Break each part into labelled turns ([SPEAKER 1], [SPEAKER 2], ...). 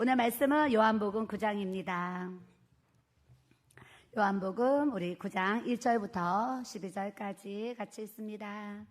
[SPEAKER 1] 오늘 말씀은 요한복음 9장입니다. 요한복음 우리 9장 1절부터 12절까지 같이 읽습니다.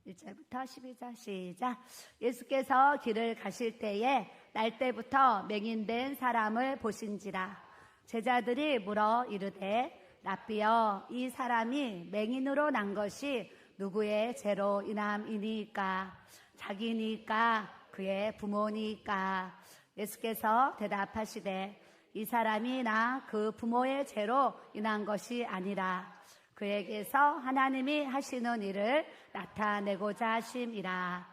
[SPEAKER 1] 1절부터 12절 시작. 예수께서 길을 가실 때에 날때부터 맹인된 사람을 보신지라. 제자들이 물어 이르되 랍비여, 이 사람이 맹인으로 난 것이 누구의 죄로 인함이니까? 자기니까? 그의 부모니까? 예수께서 대답하시되 이 사람이 나 그 부모의 죄로 인한 것이 아니라 그에게서 하나님이 하시는 일을 나타내고자 하심이라.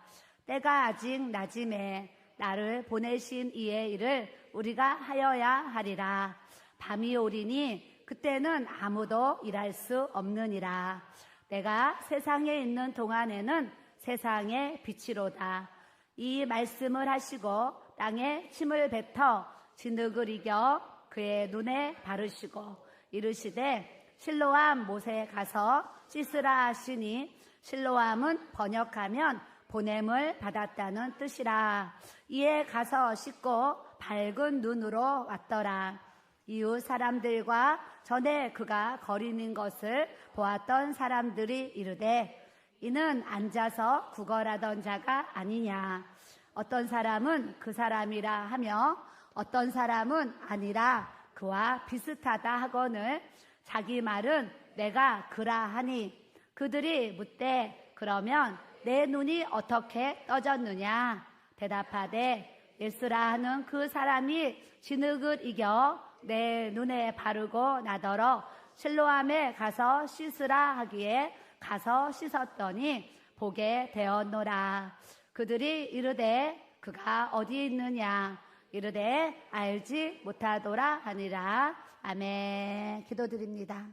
[SPEAKER 1] 때가 아직 낮음에 나를 보내신 이의 일을 우리가 하여야 하리라. 밤이 오리니 그때는 아무도 일할 수 없느니라. 내가 세상에 있는 동안에는 세상의 빛이로다. 이 말씀을 하시고 땅에 침을 뱉어 진흙을 이겨 그의 눈에 바르시고 이르시되 실로암 못에 가서 씻으라 하시니, 실로암은 번역하면 보냄을 받았다는 뜻이라. 이에 가서 씻고 밝은 눈으로 왔더라. 이웃 사람들과 전에 그가 거리는 것을 보았던 사람들이 이르되 이는 앉아서 구걸하던 자가 아니냐. 어떤 사람은 그 사람이라 하며 어떤 사람은 아니라 그와 비슷하다 하거늘 자기 말은 내가 그라 하니, 그들이 묻되 그러면 내 눈이 어떻게 떠졌느냐. 대답하되 예수라 하는 그 사람이 진흙을 이겨 내 눈에 바르고 나더러 실로암에 가서 씻으라 하기에 가서 씻었더니 보게 되었노라. 그들이 이르되 그가 어디 있느냐. 이르되 알지 못하더라 하니라. 아멘. 기도드립니다.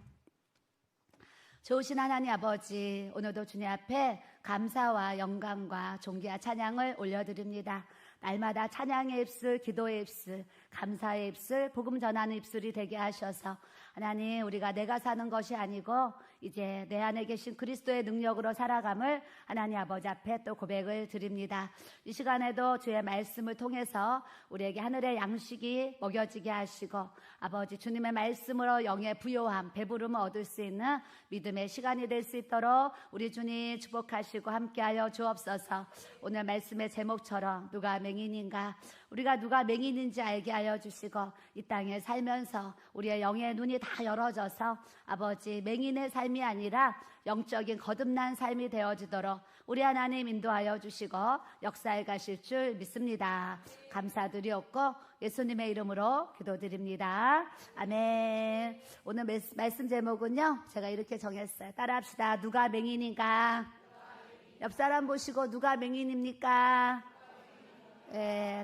[SPEAKER 1] 좋으신 하나님 아버지, 오늘도 주님 앞에 감사와 영광과 존귀와 찬양을 올려드립니다. 날마다 찬양의 입술, 기도의 입술, 감사의 입술, 복음 전하는 입술이 되게 하셔서 하나님, 우리가 내가 사는 것이 아니고 이제 내 안에 계신 그리스도의 능력으로 살아감을 하나님 아버지 앞에 또 고백을 드립니다. 이 시간에도 주의 말씀을 통해서 우리에게 하늘의 양식이 먹여지게 하시고 아버지 주님의 말씀으로 영의 부요함, 배부름을 얻을 수 있는 믿음의 시간이 될 수 있도록 우리 주님 축복하시고 함께하여 주옵소서. 오늘 말씀의 제목처럼 누가 맹인인가, 우리가 누가 맹인인지 알게 하여 주시고 이 땅에 살면서 우리의 영의 눈이 다 열어져서 아버지 맹인의 삶이 아니라 영적인 거듭난 삶이 되어지도록 우리 하나님 인도하여 주시고 역사에 가실 줄 믿습니다. 감사드리옵고 예수님의 이름으로 기도드립니다. 아멘. 오늘 말씀 제목은요, 제가 이렇게 정했어요. 따라합시다. 누가 맹인인가? 옆 사람 보시고 누가 맹인입니까?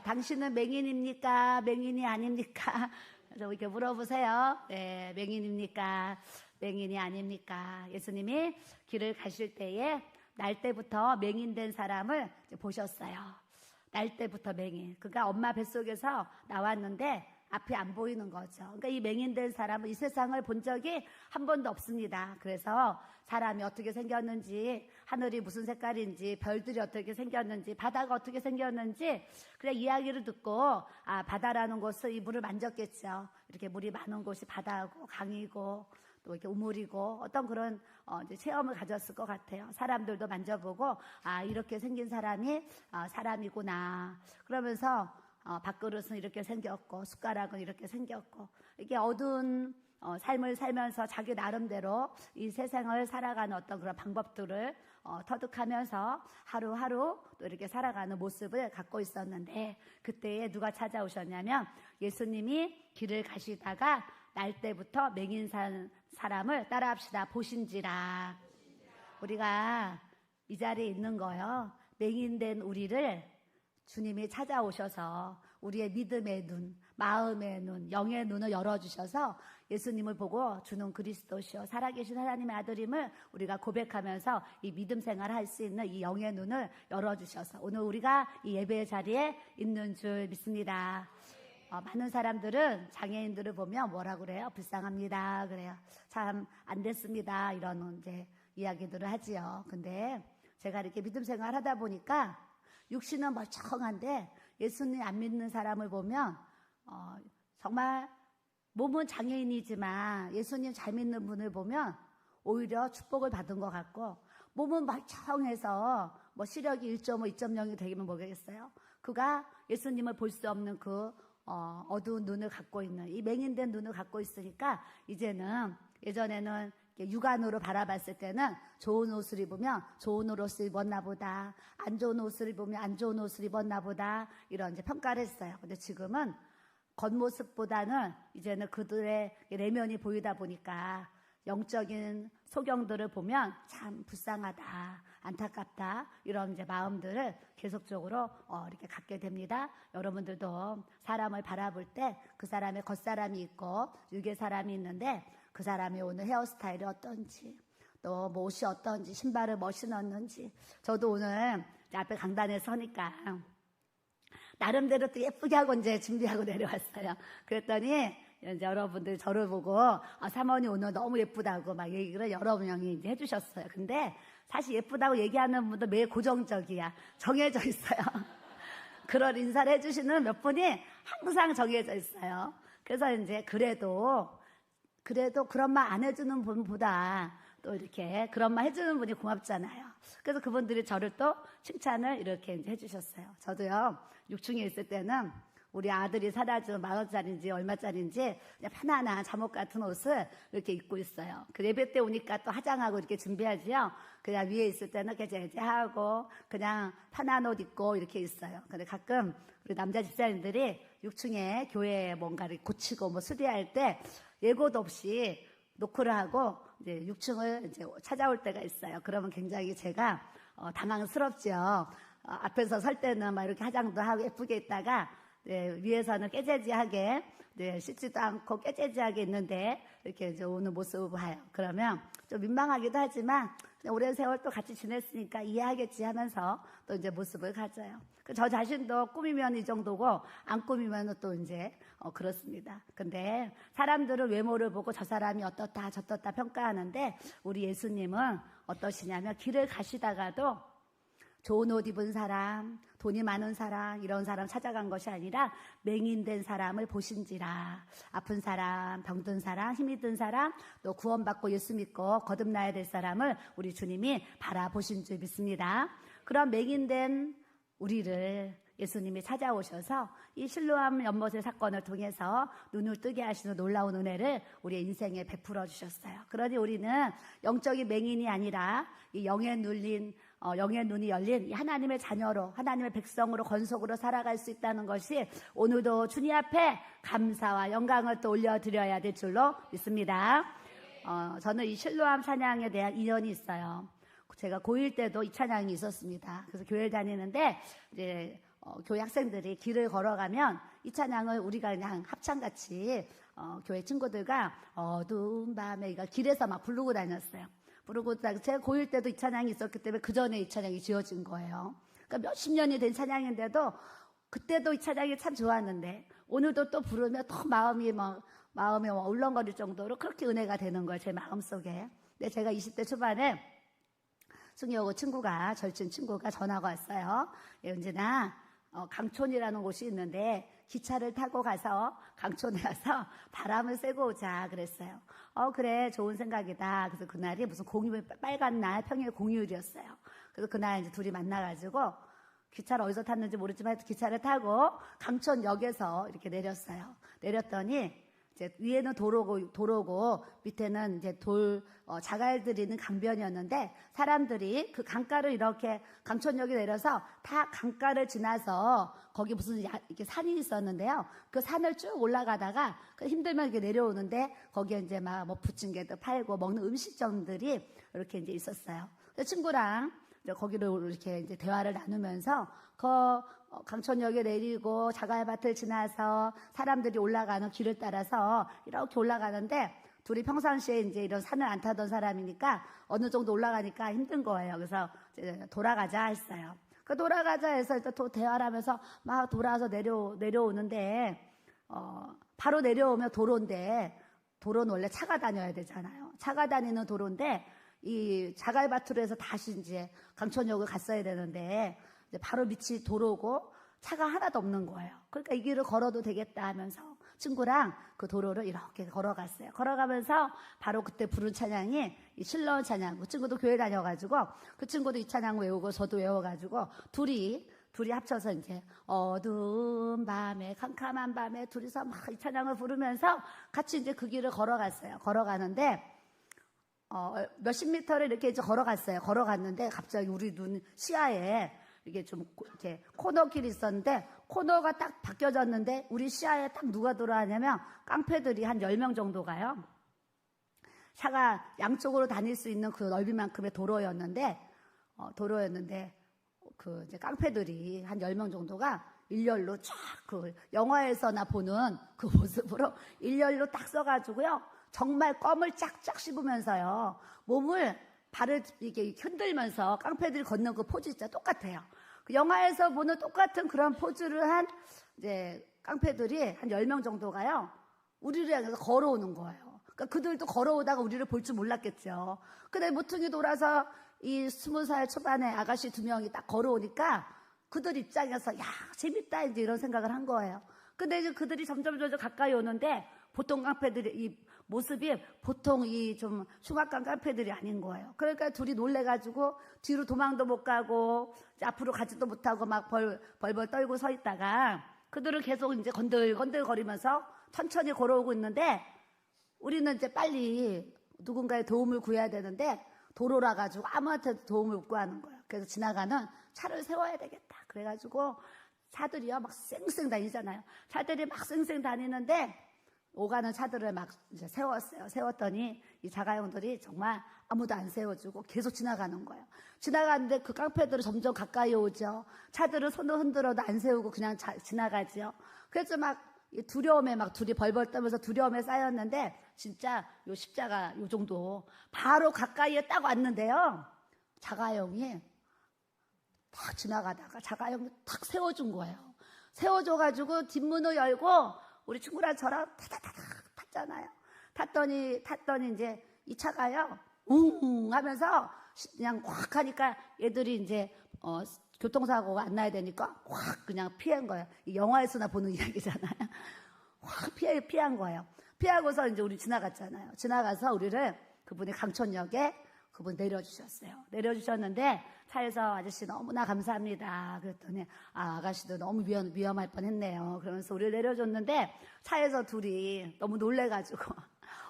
[SPEAKER 1] 당신은 맹인입니까? 맹인이 아닙니까? 이렇게 물어보세요. 맹인입니까? 맹인이 아닙니까? 예수님이 길을 가실 때에 날 때부터 맹인된 사람을 보셨어요. 날 때부터 맹인. 그러니까 엄마 뱃속에서 나왔는데 앞이 안 보이는 거죠. 그러니까 이 맹인된 사람은 이 세상을 본 적이 한 번도 없습니다. 그래서 사람이 어떻게 생겼는지, 하늘이 무슨 색깔인지, 별들이 어떻게 생겼는지, 바다가 어떻게 생겼는지 그냥 이야기를 듣고 바다라는 곳은 이 물을 만졌겠죠. 이렇게 물이 많은 곳이 바다고 강이고 또 이렇게 우물이고 어떤 그런 이제 체험을 가졌을 것 같아요. 사람들도 만져보고 이렇게 생긴 사람이 사람이구나. 그러면서 밥그릇은 이렇게 생겼고 숟가락은 이렇게 생겼고 이게 어두운 삶을 살면서 자기 나름대로 이 세상을 살아가는 어떤 그런 방법들을 터득하면서 하루하루 또 이렇게 살아가는 모습을 갖고 있었는데, 그때에 누가 찾아오셨냐면 예수님이 길을 가시다가 날 때부터 맹인 사람을 따라합시다. 보신지라. 우리가 이 자리에 있는 거요, 맹인된 우리를 주님이 찾아오셔서 우리의 믿음의 눈, 마음의 눈, 영의 눈을 열어주셔서 예수님을 보고 주는 그리스도시요 살아계신 하나님의 아들임을 우리가 고백하면서 이 믿음 생활을 할 수 있는 이 영의 눈을 열어주셔서 오늘 우리가 이 예배의 자리에 있는 줄 믿습니다. 많은 사람들은 장애인들을 보면 뭐라 그래요? 불쌍합니다. 그래요. 참 안 됐습니다. 이런 이제 이야기들을 하지요. 근데 제가 이렇게 믿음 생활 하다 보니까 육신은 멀쩡한데 예수님 안 믿는 사람을 보면 정말 몸은 장애인이지만 예수님 잘 믿는 분을 보면 오히려 축복을 받은 것 같고, 몸은 멀쩡해서 뭐 시력이 1.5, 2.0이 되면 모르겠어요. 그가 예수님을 볼 수 없는 그 어두운 눈을 갖고 있는, 이 맹인된 눈을 갖고 있으니까 이제는, 예전에는 육안으로 바라봤을 때는 좋은 옷을 입으면 좋은 옷을 입었나 보다, 안 좋은 옷을 입으면 안 좋은 옷을 입었나 보다, 이런 이제 평가를 했어요. 근데 지금은 겉모습보다는 이제는 그들의 내면이 보이다 보니까 영적인 소경들을 보면 참 불쌍하다, 안타깝다, 이런 이제 마음들을 계속적으로 이렇게 갖게 됩니다. 여러분들도 사람을 바라볼 때 그 사람의 겉사람이 있고 육의 사람이 있는데, 그 사람이 오늘 헤어스타일이 어떤지, 또 뭐 옷이 어떤지, 신발을 뭐 신었는지. 저도 오늘 앞에 강단에 서니까 나름대로 또 예쁘게 하고 이제 준비하고 내려왔어요. 그랬더니 이제 여러분들 저를 보고 사모님 오늘 너무 예쁘다고 막 얘기를 여러 명이 이제 해주셨어요. 근데 사실 예쁘다고 얘기하는 분도 매일 고정적이야. 정해져 있어요. 그런 인사를 해주시는 몇 분이 항상 정해져 있어요. 그래서 이제 그래도 그런 말 안 해주는 분보다 또 이렇게 그런 말 해주는 분이 고맙잖아요. 그래서 그분들이 저를 또 칭찬을 이렇게 이제 해주셨어요. 저도요, 6층에 있을 때는 우리 아들이 사다 준 10,000원짜리인지 얼마짜리인지 그냥 편안한 잠옷 같은 옷을 이렇게 입고 있어요. 그 예배 때 오니까 또 화장하고 이렇게 준비하지요. 그냥 위에 있을 때는 개재개재하고 그냥 편한 옷 입고 이렇게 있어요. 근데 가끔 우리 남자 집사님들이 6층에 교회에 뭔가를 고치고 뭐 수리할 때 예고도 없이 노크를 하고 이제 6층을 이제 찾아올 때가 있어요. 그러면 굉장히 제가 당황스럽죠. 앞에서 설 때는 막 이렇게 화장도 하고 예쁘게 있다가 위에서는 깨재지하게 씻지도 않고 깨재지하게 있는데 이렇게 이제 오는 모습을 봐요. 그러면 좀 민망하기도 하지만 오랜 세월 또 같이 지냈으니까 이해하겠지 하면서 또 이제 모습을 가져요. 저 자신도 꾸미면 이 정도고 안 꾸미면 또 이제 그렇습니다. 근데 사람들은 외모를 보고 저 사람이 어떻다 저떻다 평가하는데, 우리 예수님은 어떠시냐면 길을 가시다가도 좋은 옷 입은 사람, 돈이 많은 사람, 이런 사람 찾아간 것이 아니라 맹인된 사람을 보신지라. 아픈 사람, 병든 사람, 힘이 든 사람, 또 구원받고 예수 믿고 거듭나야 될 사람을 우리 주님이 바라보신 줄 믿습니다. 그런 맹인된 우리를 예수님이 찾아오셔서 이 실로암 연못의 사건을 통해서 눈을 뜨게 하시는 놀라운 은혜를 우리의 인생에 베풀어 주셨어요. 그러니 우리는 영적인 맹인이 아니라 이 영의 눈이 열린 하나님의 자녀로, 하나님의 백성으로, 건속으로 살아갈 수 있다는 것이 오늘도 주님 앞에 감사와 영광을 또 올려드려야 될 줄로 믿습니다. 저는 이 실로암 찬양에 대한 인연이 있어요. 제가 고1 때도 이 찬양이 있었습니다. 그래서 교회를 다니는데 이제 교회 학생들이 길을 걸어가면 이 찬양을 우리가 그냥 합창같이 교회 친구들과 어두운 밤에 이거 길에서 막 부르고 다녔어요. 제가 고1 때도 이 찬양이 있었기 때문에 그 전에 이 찬양이 지어진 거예요. 그러니까 몇십 년이 된 찬양인데도 그때도 이 찬양이 참 좋았는데 오늘도 또 부르면 더 마음이 울렁거릴 정도로 그렇게 은혜가 되는 거예요, 제 마음속에. 근데 제가 20대 초반에 승희하고 절친 친구가 전화가 왔어요. 은진아, 강촌이라는 곳이 있는데 기차를 타고 가서 강촌에 가서 바람을 쐬고 오자 그랬어요. 그래, 좋은 생각이다. 그래서 그날이 무슨 빨간 날, 평일 공휴일이었어요. 그래서 그날 이제 둘이 만나가지고 기차를 어디서 탔는지 모르지만 기차를 타고 강촌역에서 이렇게 내렸어요. 내렸더니 이제 위에는 도로고 밑에는 이제 자갈들이 있는 강변이었는데, 사람들이 그 강가를 이렇게 강촌역에 내려서 다 강가를 지나서 거기 무슨 이렇게 산이 있었는데요. 그 산을 쭉 올라가다가 힘들면 이렇게 내려오는데 거기에 이제 막 뭐 부침개도 팔고 먹는 음식점들이 이렇게 이제 있었어요. 그래서 친구랑 이제 거기를 이렇게 이제 대화를 나누면서 강촌역에 내리고 자갈밭을 지나서 사람들이 올라가는 길을 따라서 이렇게 올라가는데, 둘이 평상시에 이제 이런 산을 안 타던 사람이니까 어느 정도 올라가니까 힘든 거예요. 그래서 이제 돌아가자 했어요. 돌아가자 해서 또 대화를 하면서 막 돌아서 내려오는데, 바로 내려오면 도로인데, 도로는 원래 차가 다녀야 되잖아요. 차가 다니는 도로인데, 이 자갈밭으로 해서 다시 이제 강촌역을 갔어야 되는데, 이제 바로 밑이 도로고 차가 하나도 없는 거예요. 그러니까 이 길을 걸어도 되겠다 하면서 친구랑 그 도로를 이렇게 걸어갔어요. 걸어가면서 바로 그때 부른 찬양이 이 실로암 찬양. 그 친구도 교회 다녀가지고 그 친구도 이 찬양 외우고 저도 외워가지고 둘이 합쳐서 이제 어두운 밤에 캄캄한 밤에 둘이서 막 이 찬양을 부르면서 같이 이제 그 길을 걸어갔어요. 걸어가는데 몇십 미터를 이렇게 이제 걸어갔어요. 걸어갔는데 갑자기 우리 눈 시야에 이게 좀 이렇게 코너길이 있었는데 코너가 딱 바뀌어졌는데 우리 시야에 딱 누가 들어가냐면 깡패들이 한 10명 정도가요. 차가 양쪽으로 다닐 수 있는 그 넓이만큼의 도로였는데 그 이제 깡패들이 한 10명 정도가 일렬로 쫙 그 영화에서나 보는 그 모습으로 일렬로 딱 서가지고요. 정말 껌을 쫙쫙 씹으면서요. 발을 이렇게 흔들면서 깡패들이 걷는 그 포즈 진짜 똑같아요. 그 영화에서 보는 똑같은 그런 포즈를 한 이제 깡패들이 한 10명 정도가요. 우리를 향해서 걸어오는 거예요. 그러니까 그들도 걸어오다가 우리를 볼 줄 몰랐겠죠. 근데 모퉁이 돌아서 이 20살 초반의 아가씨 2명이 딱 걸어오니까 그들 입장에서 야 재밌다 이제 이런 생각을 한 거예요. 근데 이제 그들이 점점 가까이 오는데 보통 깡패들이 이 모습이 보통 이 좀 흉악한 깡패들이 아닌 거예요. 그러니까 둘이 놀래가지고 뒤로 도망도 못 가고 앞으로 가지도 못하고 막 벌벌 떨고 서 있다가 그들은 계속 이제 건들건들 거리면서 천천히 걸어오고 있는데 우리는 이제 빨리 누군가의 도움을 구해야 되는데 도로라 가지고 아무한테도 도움을 못 구하는 거예요. 그래서 지나가는 차를 세워야 되겠다. 그래가지고 차들이요 막 쌩쌩 다니잖아요. 차들이 막 쌩쌩 다니는데 오가는 차들을 막 이제 세웠어요. 세웠더니 이 자가용들이 정말 아무도 안 세워주고 계속 지나가는 거예요. 지나가는데 그 깡패들은 점점 가까이 오죠. 차들은 손을 흔들어도 안 세우고 그냥 지나가죠. 그래서 막 두려움에 막 둘이 벌벌 떨면서 두려움에 쌓였는데 진짜 요 십자가 요 정도 바로 가까이에 딱 왔는데요. 자가용이 탁 지나가다가 자가용이 탁 세워준 거예요. 세워줘가지고 뒷문을 열고 우리 친구랑 저랑 타다다닥 탔잖아요. 탔더니 이제 이 차가요, 웅 하면서 그냥 확 하니까 얘들이 이제, 교통사고가 안 나야 되니까 확 그냥 피한 거예요. 이 영화에서나 보는 이야기잖아요. 확 피한 거예요. 피하고서 이제 우리 지나갔잖아요. 지나가서 우리를 그분이 강촌역에 그분 내려주셨어요. 내려주셨는데 차에서 아저씨 너무나 감사합니다. 그랬더니 아가씨도 너무 위험할 뻔했네요. 그러면서 우리를 내려줬는데 차에서 둘이 너무 놀래가지고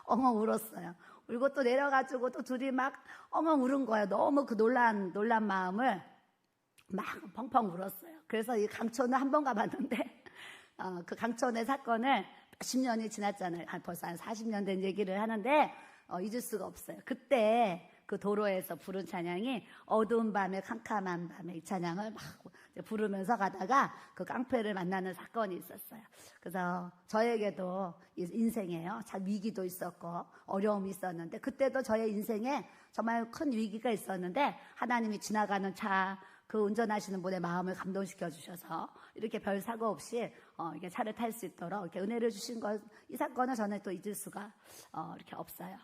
[SPEAKER 1] 엉엉 울었어요. 울고 또 내려가지고 또 둘이 막 엉엉 울은 거예요. 너무 그 놀란 마음을 막 펑펑 울었어요. 그래서 이 강촌을 한 번 가봤는데 그 강촌의 사건을 몇십 년이 지났잖아요. 벌써 한 40년 된 얘기를 하는데 잊을 수가 없어요. 그때 그 도로에서 부른 찬양이 어두운 밤에 캄캄한 밤에 이 찬양을 막 부르면서 가다가 그 깡패를 만나는 사건이 있었어요. 그래서 저에게도 인생에요. 참 위기도 있었고 어려움이 있었는데 그때도 저의 인생에 정말 큰 위기가 있었는데 하나님이 지나가는 차 그 운전하시는 분의 마음을 감동시켜 주셔서 이렇게 별 사고 없이 이렇게 차를 탈 수 있도록 이렇게 은혜를 주신 것, 이 사건을 저는 또 잊을 수가 이렇게 없어요.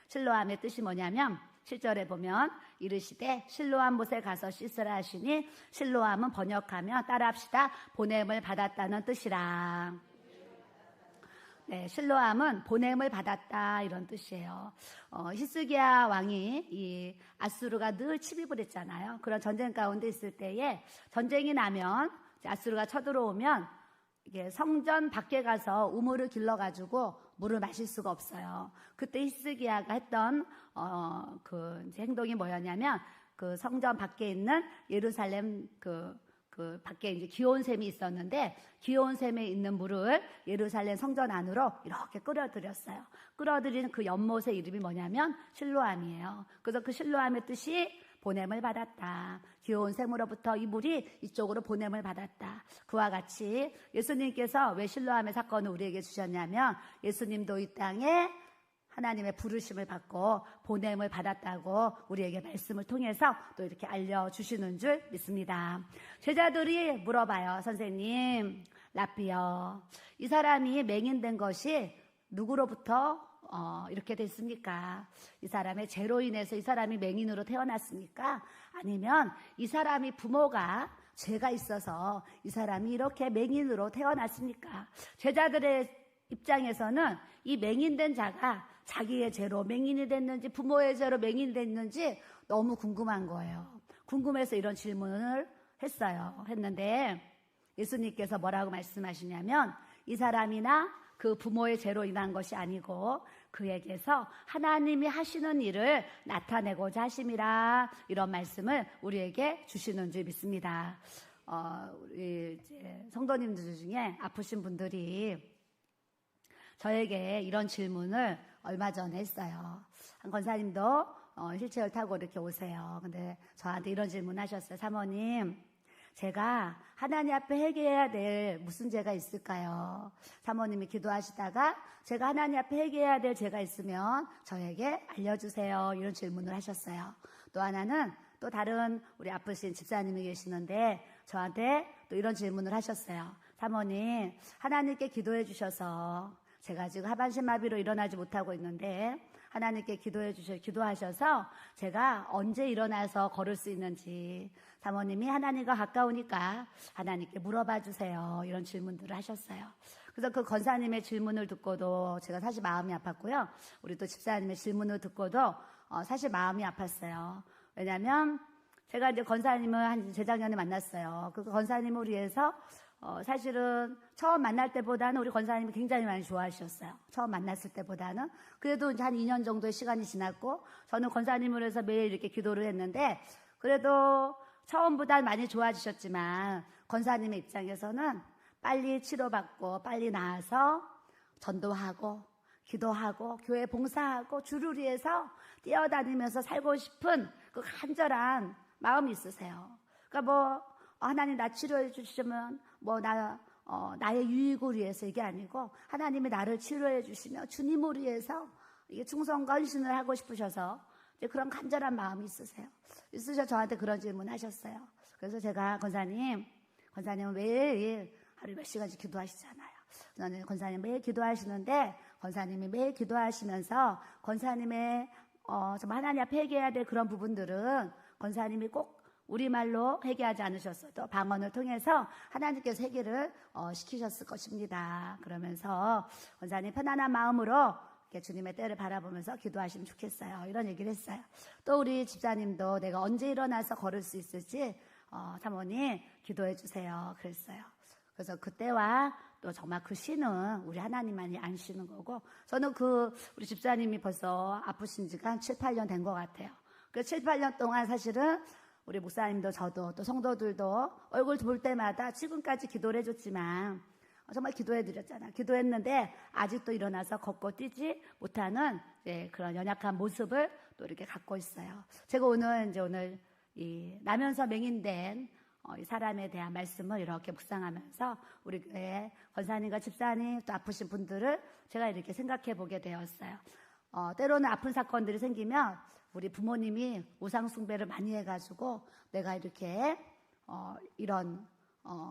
[SPEAKER 1] 실로암의 뜻이 뭐냐면 7절에 보면 이르시되 실로암 못에 가서 씻으라 하시니 실로암은 번역하면 따라합시다. 보냄을 받았다는 뜻이라. 네, 실로암은 보냄을 받았다 이런 뜻이에요. 히스기야 왕이 이 아수르가 늘 침입을 했잖아요. 그런 전쟁 가운데 있을 때에 전쟁이 나면 아수르가 쳐들어오면 이게 성전 밖에 가서 우물을 길러가지고 물을 마실 수가 없어요. 그때 히스기야가 했던 그 이제 행동이 뭐였냐면 그 성전 밖에 있는 예루살렘 그 밖에 이제 기온샘이 있었는데 기온샘에 있는 물을 예루살렘 성전 안으로 이렇게 끌어들였어요. 끌어들이는 그 연못의 이름이 뭐냐면 실로암이에요. 그래서 그 실로암의 뜻이 보냄을 받았다. 기온샘으로부터 이 물이 이쪽으로 보냄을 받았다. 그와 같이 예수님께서 왜 실로암의 사건을 우리에게 주셨냐면 예수님도 이 땅에 하나님의 부르심을 받고 보냄을 받았다고 우리에게 말씀을 통해서 또 이렇게 알려주시는 줄 믿습니다. 제자들이 물어봐요. 선생님, 랍비여, 이 사람이 맹인된 것이 누구로부터 이렇게 됐습니까? 이 사람의 죄로 인해서 이 사람이 맹인으로 태어났습니까? 아니면 이 사람이 부모가 죄가 있어서 이 사람이 이렇게 맹인으로 태어났습니까? 제자들의 입장에서는 이 맹인된 자가 자기의 죄로 맹인이 됐는지 부모의 죄로 맹인이 됐는지 너무 궁금한 거예요. 궁금해서 이런 질문을 했는데 예수님께서 뭐라고 말씀하시냐면 이 사람이나 그 부모의 죄로 인한 것이 아니고 그에게서 하나님이 하시는 일을 나타내고자 하심이라, 이런 말씀을 우리에게 주시는 줄 믿습니다. 우리 이제 성도님들 중에 아프신 분들이 저에게 이런 질문을 얼마 전에 했어요. 한 권사님도 휠체어를 타고 이렇게 오세요. 근데 저한테 이런 질문 하셨어요. 사모님, 제가 하나님 앞에 회개해야 될 무슨 죄가 있을까요? 사모님이 기도하시다가 제가 하나님 앞에 회개해야 될 죄가 있으면 저에게 알려주세요. 이런 질문을 하셨어요. 또 하나는 또 다른 우리 아프신 집사님이 계시는데 저한테 또 이런 질문을 하셨어요. 사모님, 하나님께 기도해 주셔서 제가 지금 하반신 마비로 일어나지 못하고 있는데 하나님께 기도하셔서 제가 언제 일어나서 걸을 수 있는지 사모님이 하나님과 가까우니까 하나님께 물어봐 주세요. 이런 질문들을 하셨어요. 그래서 그 권사님의 질문을 듣고도 제가 사실 마음이 아팠고요. 우리 또 집사님의 질문을 듣고도 사실 마음이 아팠어요. 왜냐하면 제가 이제 권사님을 한 재작년에 만났어요. 그 권사님을 위해서 사실은 처음 만날 때보다는 우리 권사님이 굉장히 많이 좋아하셨어요. 처음 만났을 때보다는. 그래도 이제 한 2년 정도의 시간이 지났고 저는 권사님을 해서 매일 이렇게 기도를 했는데 그래도 처음보다 많이 좋아지셨지만 권사님의 입장에서는 빨리 치료받고 빨리 나아서 전도하고 기도하고 교회 봉사하고 주를 위해서 뛰어다니면서 살고 싶은 그 간절한 마음이 있으세요. 그러니까 뭐 하나님 나 치료해 주시면 뭐 나의 유익을 위해서 이게 아니고 하나님이 나를 치료해 주시며 주님을 위해서 이게 충성과 헌신을 하고 싶으셔서 이제 그런 간절한 마음이 있으셔 저한테 그런 질문 하셨어요. 그래서 제가 권사님은 매일 하루에 몇 시간씩 기도하시잖아요. 저는 권사님 매일 기도하시는데 권사님이 매일 기도하시면서 권사님의 정말 하나님 앞에 회개해야 될 그런 부분들은 권사님이 꼭 우리말로 회개하지 않으셨어도 방언을 통해서 하나님께서 회개를 시키셨을 것입니다. 그러면서 권사님 편안한 마음으로 이렇게 주님의 때를 바라보면서 기도하시면 좋겠어요. 이런 얘기를 했어요. 또 우리 집사님도 내가 언제 일어나서 걸을 수 있을지 사모님 기도해 주세요. 그랬어요. 그래서 그때와 또 정말 그 신은 우리 하나님만이 아시는 거고 저는 우리 집사님이 벌써 아프신 지가 한 7, 8년 된 것 같아요. 그 7, 8년 동안 사실은 우리 목사님도 저도 또 성도들도 얼굴 볼 때마다 지금까지 기도를 해줬지만 정말 기도해드렸잖아요. 기도했는데 아직도 일어나서 걷고 뛰지 못하는 그런 연약한 모습을 또 이렇게 갖고 있어요. 제가 오늘 이 나면서 맹인된 이 사람에 대한 말씀을 이렇게 묵상하면서 우리 교회 권사님과 집사님 또 아프신 분들을 제가 이렇게 생각해 보게 되었어요. 때로는 아픈 사건들이 생기면 우리 부모님이 우상숭배를 많이 해가지고 내가 이렇게 이런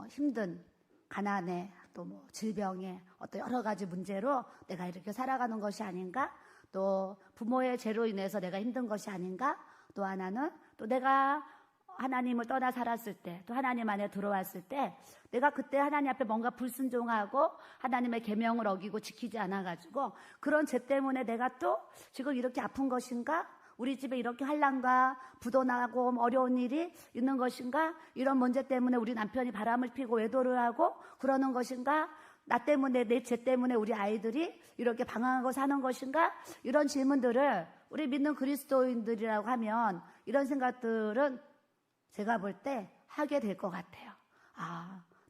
[SPEAKER 1] 힘든 가난에 또 뭐 질병에 어떤 여러 가지 문제로 내가 이렇게 살아가는 것이 아닌가, 또 부모의 죄로 인해서 내가 힘든 것이 아닌가, 또 하나는 또 내가 하나님을 떠나 살았을 때, 또 하나님 안에 들어왔을 때 내가 그때 하나님 앞에 뭔가 불순종하고 하나님의 계명을 어기고 지키지 않아가지고 그런 죄 때문에 내가 또 지금 이렇게 아픈 것인가, 우리 집에 이렇게 환난과 부도나고 어려운 일이 있는 것인가, 이런 문제 때문에 우리 남편이 바람을 피고 외도를 하고 그러는 것인가, 나 때문에 내 죄 때문에 우리 아이들이 이렇게 방황하고 사는 것인가, 이런 질문들을 우리 믿는 그리스도인들이라고 하면 이런 생각들은 제가 볼 때 하게 될 것 같아요.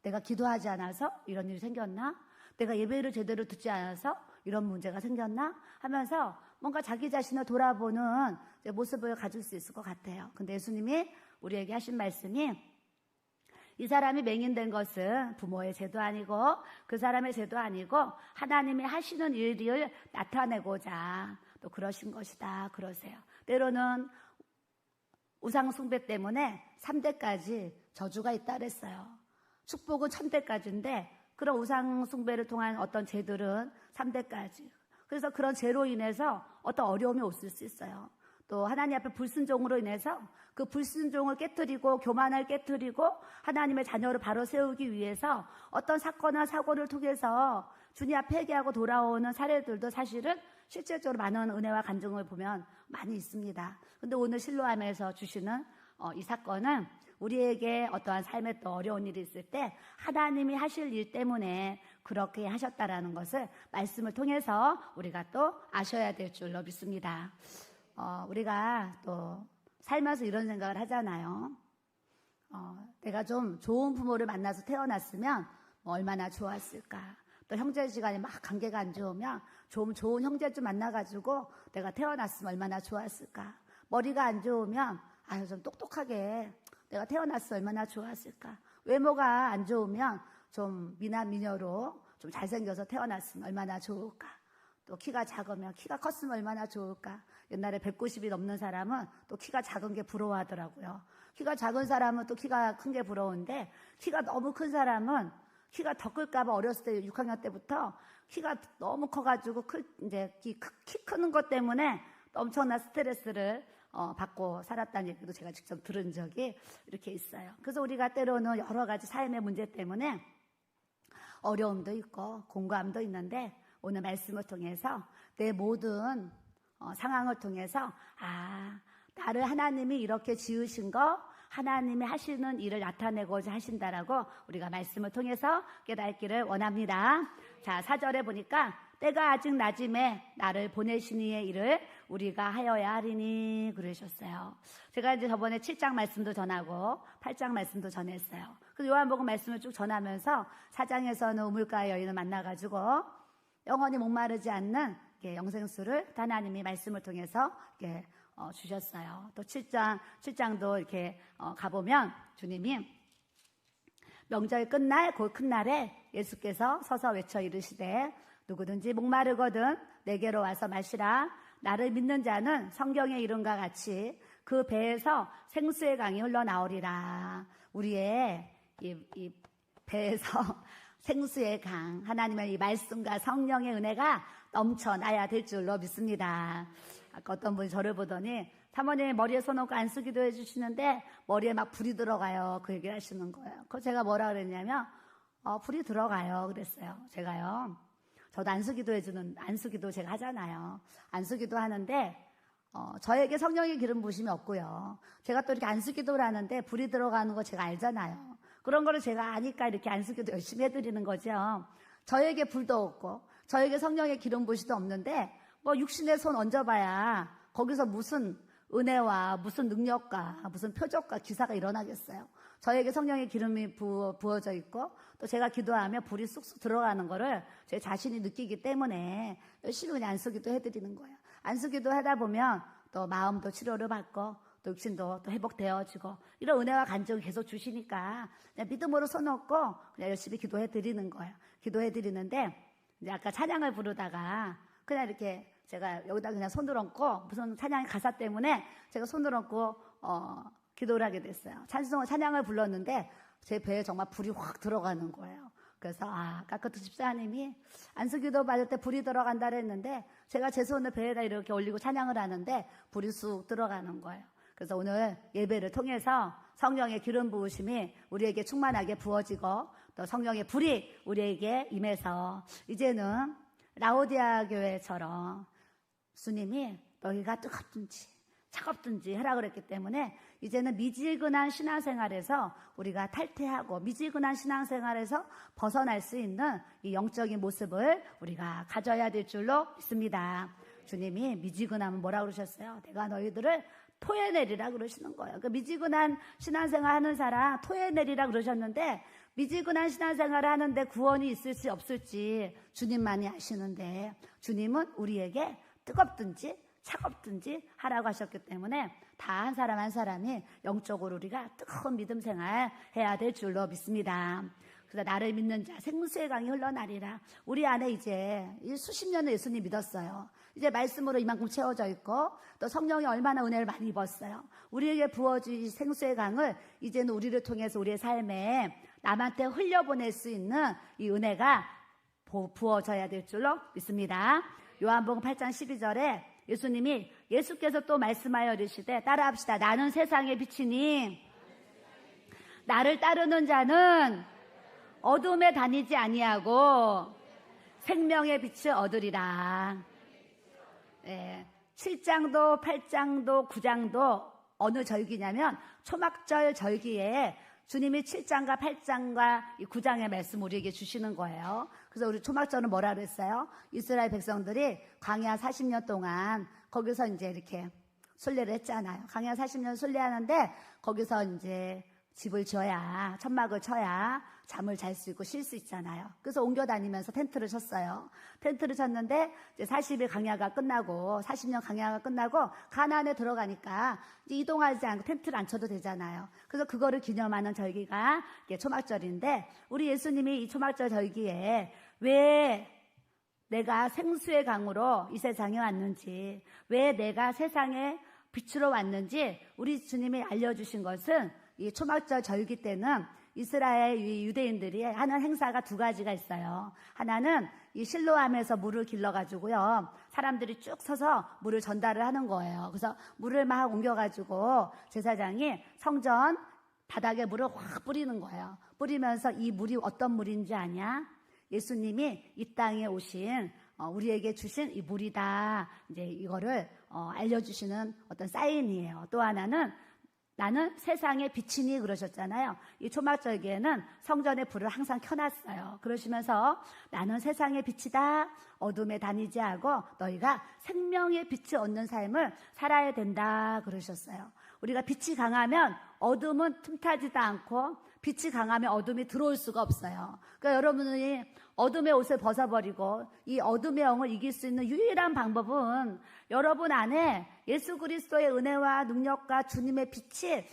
[SPEAKER 1] 내가 기도하지 않아서 이런 일이 생겼나? 내가 예배를 제대로 듣지 않아서 이런 문제가 생겼나? 하면서 뭔가 자기 자신을 돌아보는 모습을 가질 수 있을 것 같아요. 근데 예수님이 우리에게 하신 말씀이 이 사람이 맹인된 것은 부모의 죄도 아니고 그 사람의 죄도 아니고 하나님이 하시는 일을 나타내고자 또 그러신 것이다 그러세요. 때로는 우상 숭배 때문에 3대까지 저주가 있다 그랬어요. 축복은 1000대까지인데 그런 우상 숭배를 통한 어떤 죄들은 3대까지. 그래서 그런 죄로 인해서 어떤 어려움이 없을 수 있어요. 또 하나님 앞에 불순종으로 인해서 그 불순종을 깨뜨리고 교만을 깨뜨리고 하나님의 자녀를 바로 세우기 위해서 어떤 사건이나 사고를 통해서 주님 앞에 회개하고 돌아오는 사례들도 사실은 실질적으로 많은 은혜와 간증을 보면 많이 있습니다. 근데 오늘 실로암에서 주시는 이 사건은 우리에게 어떠한 삶에 또 어려운 일이 있을 때 하나님이 하실 일 때문에 그렇게 하셨다라는 것을 말씀을 통해서 우리가 또 아셔야 될 줄로 믿습니다. 우리가 또 살면서 이런 생각을 하잖아요. 내가 좀 좋은 부모를 만나서 태어났으면 얼마나 좋았을까. 또 형제지간에 막 관계가 안 좋으면 좀 좋은 형제 좀 만나가지고 내가 태어났으면 얼마나 좋았을까. 머리가 안 좋으면 좀 똑똑하게 내가 태어났으면 얼마나 좋았을까. 외모가 안 좋으면 좀 미남 미녀로 좀 잘생겨서 태어났으면 얼마나 좋을까. 또 키가 작으면 키가 컸으면 얼마나 좋을까. 옛날에 190이 넘는 사람은 또 키가 작은 게 부러워하더라고요. 키가 작은 사람은 또 키가 큰 게 부러운데 키가 너무 큰 사람은 키가 더 클까봐 어렸을 때 6학년 때부터 키가 너무 커가지고 이제 키 크는 것 때문에 엄청난 스트레스를 받고 살았다는 얘기도 제가 직접 들은 적이 이렇게 있어요. 그래서 우리가 때로는 여러 가지 삶의 문제 때문에 어려움도 있고 공감도 있는데 오늘 말씀을 통해서 내 모든 상황을 통해서 나를 하나님이 이렇게 지으신 거 하나님이 하시는 일을 나타내고자 하신다라고 우리가 말씀을 통해서 깨닫기를 원합니다. 자, 4절에 보니까 때가 아직 낮음에 나를 보내신 이의 일을 우리가 하여야 하리니 그러셨어요. 제가 이제 저번에 7장 말씀도 전하고 8장 말씀도 전했어요. 그래서 요한복음 말씀을 쭉 전하면서 4장에서는 우물가의 여인을 만나가지고 영원히 목마르지 않는 영생수를 하나님이 말씀을 통해서 이렇게 주셨어요. 또 7장도 이렇게 가보면 주님이 명절 끝날 곧 큰 날에 예수께서 서서 외쳐 이르시되 누구든지 목마르거든 내게로 와서 마시라. 나를 믿는 자는 성경의 이름과 같이 그 배에서 생수의 강이 흘러나오리라. 우리의 이 배에서 생수의 강, 하나님의 이 말씀과 성령의 은혜가 넘쳐나야 될 줄로 믿습니다. 아까 어떤 분이 저를 보더니 사모님 머리에 손 얹고 안수기도 해주시는데 머리에 막 불이 들어가요. 그 얘기를 하시는 거예요. 그래서 제가 뭐라 그랬냐면 불이 들어가요 그랬어요. 제가요. 저도 안수기도 제가 하잖아요. 안수기도 하는데 저에게 성령의 기름 부심이 없고요. 제가 또 이렇게 안수기도를 하는데 불이 들어가는 거 제가 알잖아요. 그런 거를 제가 아니까 이렇게 안수기도 열심히 해드리는 거죠. 저에게 불도 없고 저에게 성령의 기름 부심도 없는데 육신에 손 얹어봐야 거기서 무슨 은혜와 무슨 능력과 무슨 표적과 기사가 일어나겠어요. 저에게 성령의 기름이 부어져 있고 또 제가 기도하면 불이 쑥쑥 들어가는 거를 제 자신이 느끼기 때문에 열심히 그냥 안수기도 해드리는 거예요. 안수기도 하다 보면 또 마음도 치료를 받고 또 육신도 또 회복되어지고 이런 은혜와 간증을 계속 주시니까 그냥 믿음으로 손 얹고 그냥 열심히 기도해드리는 거예요. 기도해드리는데 이제 아까 찬양을 부르다가 그냥 이렇게 제가 여기다 그냥 손을 얹고 무슨 찬양의 가사 때문에 제가 손을 얹고 기도를 하게 됐어요. 찬양을 불렀는데 제 배에 정말 불이 확 들어가는 거예요. 그래서 아까 그 집사님이 안수기도 받을 때 불이 들어간다 그랬는데 제가 제 손을 배에다 이렇게 올리고 찬양을 하는데 불이 쑥 들어가는 거예요. 그래서 오늘 예배를 통해서 성령의 기름 부으심이 우리에게 충만하게 부어지고 또 성령의 불이 우리에게 임해서 이제는 라오디아 교회처럼 주님이 너희가 뜨겁든지 차갑든지 하라 그랬기 때문에 이제는 미지근한 신앙생활에서 우리가 탈퇴하고 미지근한 신앙생활에서 벗어날 수 있는 이 영적인 모습을 우리가 가져야 될 줄로 믿습니다. 주님이 미지근하면 뭐라 그러셨어요? 내가 너희들을 토해내리라 그러시는 거예요. 그 미지근한 신앙생활 하는 사람 토해내리라 그러셨는데 미지근한 신앙생활을 하는데 구원이 있을지 없을지 주님만이 아시는데 주님은 우리에게 뜨겁든지 차갑든지 하라고 하셨기 때문에 다 한 사람 한 사람이 영적으로 우리가 뜨거운 믿음 생활 해야 될 줄로 믿습니다. 그래서 나를 믿는 자 생수의 강이 흘러나리라. 우리 안에 이제 수십 년을 예수님 믿었어요. 이제 말씀으로 이만큼 채워져 있고 또 성령이 얼마나 은혜를 많이 입었어요. 우리에게 부어진 생수의 강을 이제는 우리를 통해서 우리의 삶에 남한테 흘려보낼 수 있는 이 은혜가 부어져야 될 줄로 믿습니다. 요한복음 8장 12절에 예수께서 또 말씀하여 이르시되 따라합시다. 나는 세상의 빛이니 나를 따르는 자는 어둠에 다니지 아니하고 생명의 빛을 얻으리라. 7장도 8장도 9장도 어느 절기냐면 초막절 절기에 주님이 7장과 8장과 9장의 말씀 우리에게 주시는 거예요. 그래서 우리 초막절은 뭐라 그랬어요? 이스라엘 백성들이 광야 40년 동안 거기서 이제 이렇게 순례를 했잖아요. 광야 40년 순례하는데 거기서 이제 집을 지어야, 천막을 쳐야 잠을 잘 수 있고 쉴 수 있잖아요. 그래서 옮겨 다니면서 텐트를 쳤어요. 텐트를 쳤는데 이제 40일 광야가 끝나고 40년 광야가 끝나고 가나안에 들어가니까 이제 이동하지 않고 텐트를 안 쳐도 되잖아요. 그래서 그거를 기념하는 절기가 초막절인데 우리 예수님이 이 초막절 절기에 왜 내가 생수의 강으로 이 세상에 왔는지, 왜 내가 세상에 빛으로 왔는지 우리 주님이 알려주신 것은 이 초막절 절기 때는 이스라엘 유대인들이 하는 행사가 두 가지가 있어요. 하나는 이 실로암에서 물을 길러가지고요, 사람들이 쭉 서서 물을 전달을 하는 거예요. 그래서 물을 막 옮겨가지고 제사장이 성전 바닥에 물을 확 뿌리는 거예요. 뿌리면서 이 물이 어떤 물인지 아냐? 예수님이 이 땅에 오신 우리에게 주신 이 물이다. 이제 이거를 알려주시는 어떤 사인이에요. 또 하나는 나는 세상의 빛이니 그러셨잖아요. 이 초막절기에는 성전의 불을 항상 켜놨어요. 그러시면서 나는 세상의 빛이다. 어둠에 다니지 않고 너희가 생명의 빛을 얻는 삶을 살아야 된다 그러셨어요. 우리가 빛이 강하면 어둠은 틈타지도 않고 빛이 강하면 어둠이 들어올 수가 없어요. 그러니까 여러분이 어둠의 옷을 벗어버리고 이 어둠의 영을 이길 수 있는 유일한 방법은 여러분 안에 예수 그리스도의 은혜와 능력과 주님의 빛이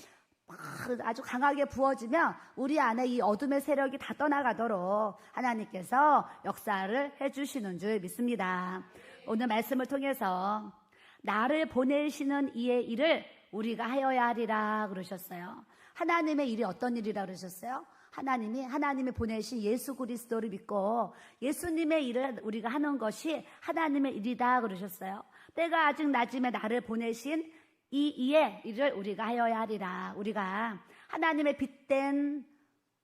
[SPEAKER 1] 아주 강하게 부어지면 우리 안에 이 어둠의 세력이 다 떠나가도록 하나님께서 역사를 해주시는 줄 믿습니다. 오늘 말씀을 통해서 나를 보내시는 이의 일을 우리가 하여야 하리라 그러셨어요. 하나님의 일이 어떤 일이라 그러셨어요? 하나님이 보내신 예수 그리스도를 믿고 예수님의 일을 우리가 하는 것이 하나님의 일이다 그러셨어요. 때가 아직 낮음에 나를 보내신 이 이의 일을 우리가 하여야 하리라. 우리가 하나님의 빛된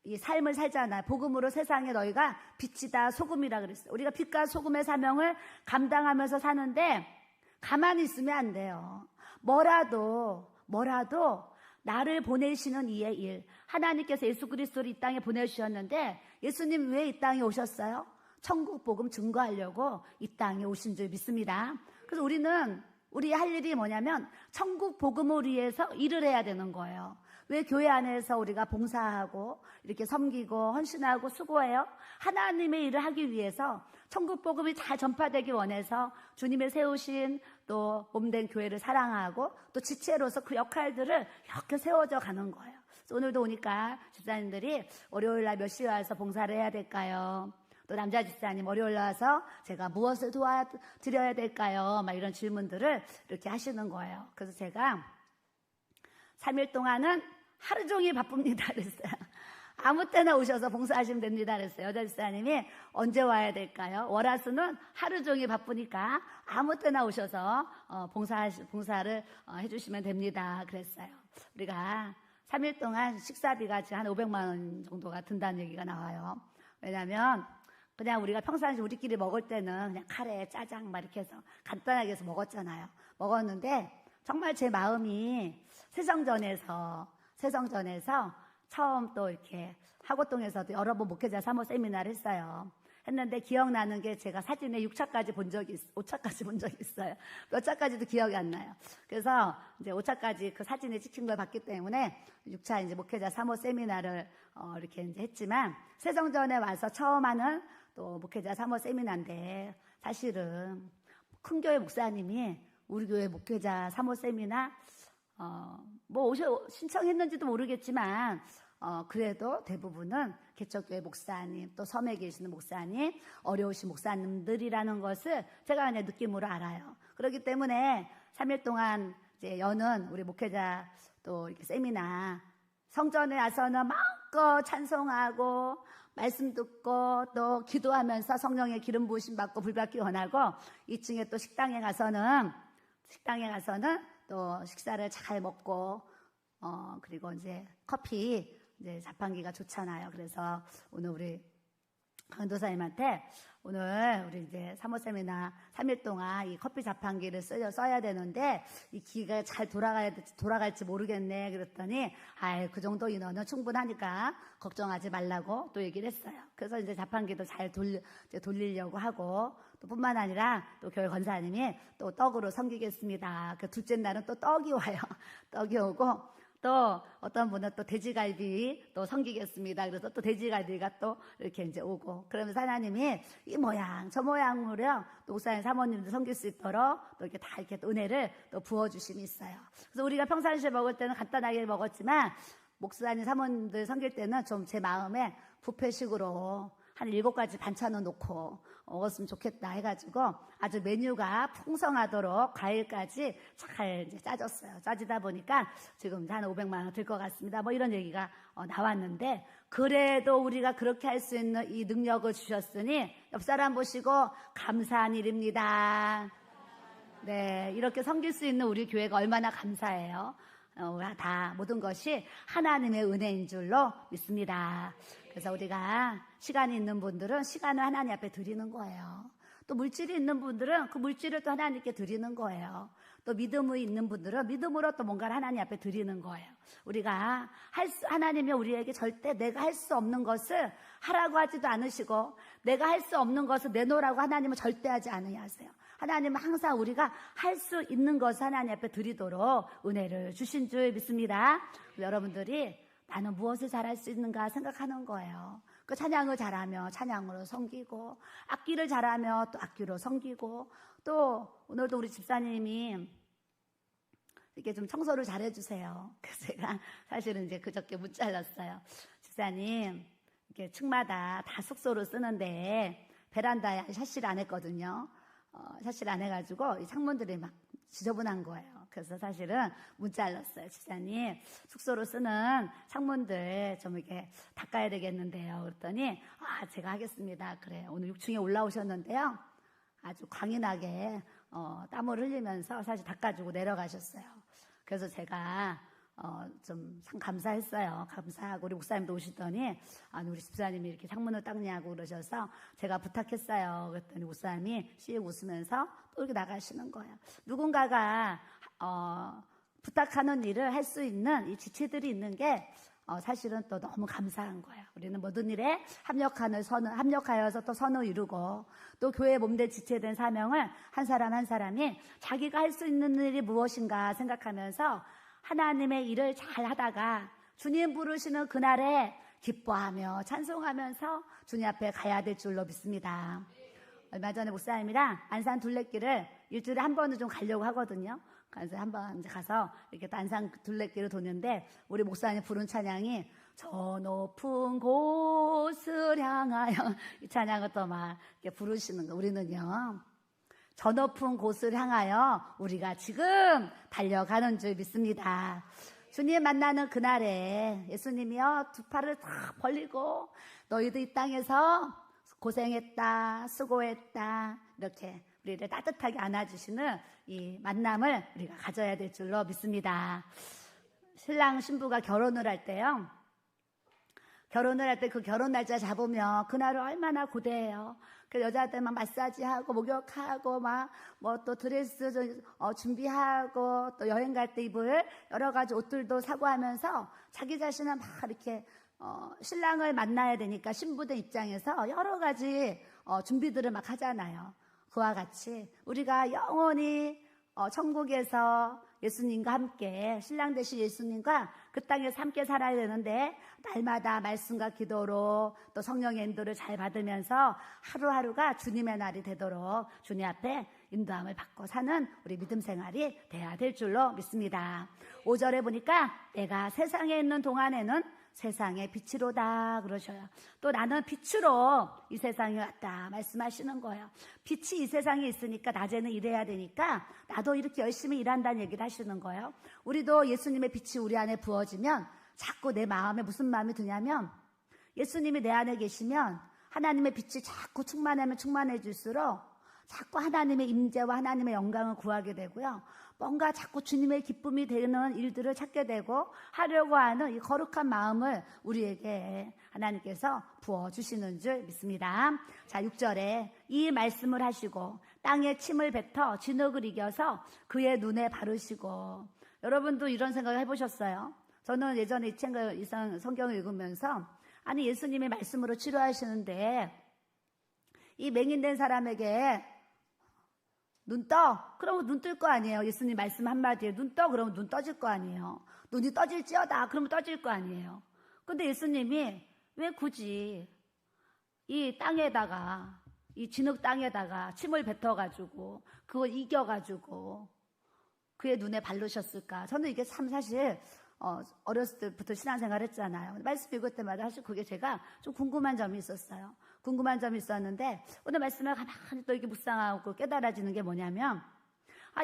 [SPEAKER 1] 이 삶을 살잖아요. 복음으로 세상에 너희가 빛이다 소금이라 그랬어요. 우리가 빛과 소금의 사명을 감당하면서 사는데 가만히 있으면 안 돼요. 뭐라도 나를 보내시는 이의 일. 하나님께서 예수 그리스도를 이 땅에 보내주셨는데 예수님 왜 이 땅에 오셨어요? 천국 복음 증거하려고 이 땅에 오신 줄 믿습니다. 그래서 우리 할 일이 뭐냐면 천국 복음을 위해서 일을 해야 되는 거예요. 왜 교회 안에서 우리가 봉사하고 이렇게 섬기고 헌신하고 수고해요? 하나님의 일을 하기 위해서 천국 복음이 잘 전파되기 원해서 주님의 세우신 또 몸된 교회를 사랑하고 또 지체로서 그 역할들을 이렇게 세워져 가는 거예요. 그래서 오늘도 오니까 집사님들이 월요일 날 몇 시에 와서 봉사를 해야 될까요? 또 남자 집사님 월요일 와서 제가 무엇을 도와드려야 될까요? 막 이런 질문들을 이렇게 하시는 거예요. 그래서 제가 3일 동안은 하루 종일 바쁩니다 그랬어요. 아무 때나 오셔서 봉사하시면 됩니다 그랬어요. 여자 집사님이 언제 와야 될까요? 월화수는 하루 종일 바쁘니까 아무 때나 오셔서 봉사를 해주시면 됩니다 그랬어요. 우리가 3일 동안 식사비가 지금 한 500만 원 정도가 든다는 얘기가 나와요. 왜냐하면 그냥 우리가 평상시 우리끼리 먹을 때는 그냥 카레, 짜장 막 이렇게 해서 간단하게 해서 먹었잖아요. 먹었는데 정말 제 마음이 세성전에서 처음 또 이렇게 하고동에서도 여러 번 목회자 사모 세미나를 했어요. 했는데 기억나는 게 제가 사진에 6차까지 본 적이 5차까지 본 적이 있어요. 몇 차까지도 기억이 안 나요. 그래서 이제 5차까지 그 사진에 찍힌 걸 봤기 때문에 6차 이제 목회자 사모 세미나를 이렇게 이제 했지만 세성전에 와서 처음 하는 또 목회자 사모 세미나인데 사실은 큰 교회 목사님이 우리 교회 목회자 사모 세미나 신청했는지도 모르겠지만 그래도 대부분은 개척교회 목사님 또 섬에 계시는 목사님 어려우신 목사님들이라는 것을 제가 그냥 느낌으로 알아요. 그렇기 때문에 3일 동안 이제 여는 우리 목회자 또 이렇게 세미나 성전에 와서는 마음껏 찬송하고 말씀 듣고 또 기도하면서 성령의 기름 부으심 받고 불받기 원하고 2층에 또 식당에 가서는 식당에 가서는 또 식사를 잘 먹고, 그리고 이제 커피, 이제 자판기가 좋잖아요. 그래서 오늘 우리 강도사님한테 오늘 우리 이제 사모쌤이나 3일 동안 이 커피 자판기를 써야 되는데 이 기계가 잘 돌아갈지 모르겠네. 그랬더니 그 정도 인원은 충분하니까 걱정하지 말라고 또 얘기를 했어요. 그래서 이제 자판기도 잘 돌리려고 하고 또 뿐만 아니라 또 교회 권사님이 또 떡으로 섬기겠습니다. 그 둘째 날은 또 떡이 와요. 떡이 오고 또 어떤 분은 또 돼지갈비 또 섬기겠습니다. 그래서 또 돼지갈비가 또 이렇게 이제 오고 그러면서 하나님이 이 모양 저 모양으로 또 목사님 사모님도 섬길 수 있도록 또 이렇게 다 이렇게 또 은혜를 또 부어주심이 있어요. 그래서 우리가 평상시에 먹을 때는 간단하게 먹었지만 목사님 사모님들 섬길 때는 좀 제 마음에 뷔페식으로 한 7가지 반찬을 놓고 먹었으면 좋겠다 해가지고 아주 메뉴가 풍성하도록 과일까지 잘 이제 짜졌어요. 짜지다 보니까 지금 한 500만 원 들 것 같습니다. 뭐 이런 얘기가 나왔는데 그래도 우리가 그렇게 할 수 있는 이 능력을 주셨으니 옆 사람 보시고 감사한 일입니다. 네, 이렇게 섬길 수 있는 우리 교회가 얼마나 감사해요. 다 모든 것이 하나님의 은혜인 줄로 믿습니다. 그래서 우리가 시간이 있는 분들은 시간을 하나님 앞에 드리는 거예요. 또 물질이 있는 분들은 그 물질을 또 하나님께 드리는 거예요. 또 믿음이 있는 분들은 믿음으로 또 뭔가를 하나님 앞에 드리는 거예요. 우리가 하나님이 우리에게 절대 내가 할 수 없는 것을 하라고 하지도 않으시고 내가 할 수 없는 것을 내놓으라고 하나님은 절대 하지 않으세요. 하나님은 항상 우리가 할 수 있는 것을 하나님 앞에 드리도록 은혜를 주신 줄 믿습니다. 여러분들이 나는 무엇을 잘할 수 있는가 생각하는 거예요. 그 찬양을 잘하며 찬양으로 섬기고 악기를 잘하며 또 악기로 섬기고 또 오늘도 우리 집사님이 이렇게 좀 청소를 잘해주세요. 그래서 제가 사실은 이제 그저께 문자를 넣었어요. 집사님 이렇게 층마다 다 숙소로 쓰는데 베란다에 샤시를 안 했거든요. 샤시를 안 해가지고 이 창문들이 막 지저분한 거예요. 그래서 사실은 문자를 넣었어요. 집사님 숙소로 쓰는 창문들 좀 이렇게 닦아야 되겠는데요. 그랬더니 제가 하겠습니다. 그래 오늘 6층에 올라오셨는데요. 아주 광인하게 땀을 흘리면서 사실 닦아주고 내려가셨어요. 그래서 제가 좀 참 감사했어요. 감사하고 우리 목사님도 오시더니 우리 집사님이 이렇게 창문을 닦냐고 그러셔서 제가 부탁했어요. 그랬더니 목사님이 씩 웃으면서 또 이렇게 나가시는 거예요. 누군가가 부탁하는 일을 할 수 있는 이 지체들이 있는 게 사실은 또 너무 감사한 거예요. 우리는 모든 일에 합력하여서 또 선을 이루고 또 교회에 몸된 지체된 사명을 한 사람 한 사람이 자기가 할 수 있는 일이 무엇인가 생각하면서 하나님의 일을 잘 하다가 주님 부르시는 그날에 기뻐하며 찬송하면서 주님 앞에 가야 될 줄로 믿습니다. 얼마 전에 목사님이랑 안산 둘레길을 일주일에 한 번은 좀 가려고 하거든요. 그래서 한번 이제 가서 이렇게 또 안산 둘레길을 도는데 우리 목사님 부른 찬양이 저 높은 곳을 향하여 이 찬양을 또 막 이렇게 부르시는 거. 우리는요. 저 높은 곳을 향하여 우리가 지금 달려가는 줄 믿습니다. 주님 만나는 그날에 예수님이요 2팔을 다 벌리고 너희도 이 땅에서 고생했다 수고했다 이렇게 우리를 따뜻하게 안아주시는 이 만남을 우리가 가져야 될 줄로 믿습니다. 신랑 신부가 결혼을 할 때요. 결혼을 할 때 그 결혼 날짜 잡으면 그날은 얼마나 고대해요. 그 여자들 막 마사지하고 목욕하고 막 뭐 또 드레스 준비하고 또 여행 갈 때 입을 여러 가지 옷들도 사고 하면서 자기 자신을 막 이렇게 신랑을 만나야 되니까 신부들 입장에서 여러 가지 준비들을 막 하잖아요. 그와 같이 우리가 영원히 천국에서 예수님과 함께 신랑 되신 예수님과 그 땅에서 함께 살아야 되는데 날마다 말씀과 기도로 또 성령의 인도를 잘 받으면서 하루하루가 주님의 날이 되도록 주님 앞에 인도함을 받고 사는 우리 믿음 생활이 돼야 될 줄로 믿습니다. 5절에 보니까 내가 세상에 있는 동안에는 세상의 빛이로다 그러셔요. 또 나는 빛으로 이 세상에 왔다 말씀하시는 거예요. 빛이 이 세상에 있으니까 낮에는 일해야 되니까 나도 이렇게 열심히 일한다는 얘기를 하시는 거예요. 우리도 예수님의 빛이 우리 안에 부어지면 자꾸 내 마음에 무슨 마음이 드냐면 예수님이 내 안에 계시면 하나님의 빛이 자꾸 충만하면 충만해질수록 자꾸 하나님의 임재와 하나님의 영광을 구하게 되고요. 뭔가 자꾸 주님의 기쁨이 되는 일들을 찾게 되고 하려고 하는 이 거룩한 마음을 우리에게 하나님께서 부어주시는 줄 믿습니다. 자, 6절에 이 말씀을 하시고 땅에 침을 뱉어 진흙을 이겨서 그의 눈에 바르시고. 여러분도 이런 생각을 해보셨어요? 저는 예전에 이 성경을 읽으면서 아니 예수님이 말씀으로 치료하시는데 이 맹인된 사람에게 눈 떠? 그러면 눈 뜰 거 아니에요. 예수님 말씀 한마디에 눈 떠? 그러면 눈 떠질 거 아니에요. 눈이 떠질지어다? 그러면 떠질 거 아니에요. 근데 예수님이 왜 굳이 이 땅에다가 이 진흙 땅에다가 침을 뱉어가지고 그걸 이겨가지고 그의 눈에 바르셨을까? 저는 이게 참 사실 어렸을 때부터 신앙생활 했잖아요. 말씀 읽을 때마다 사실 그게 제가 좀 궁금한 점이 있었어요. 궁금한 점이 있었는데 오늘 말씀을 가만히 또 이렇게 묵상하고 깨달아지는 게 뭐냐면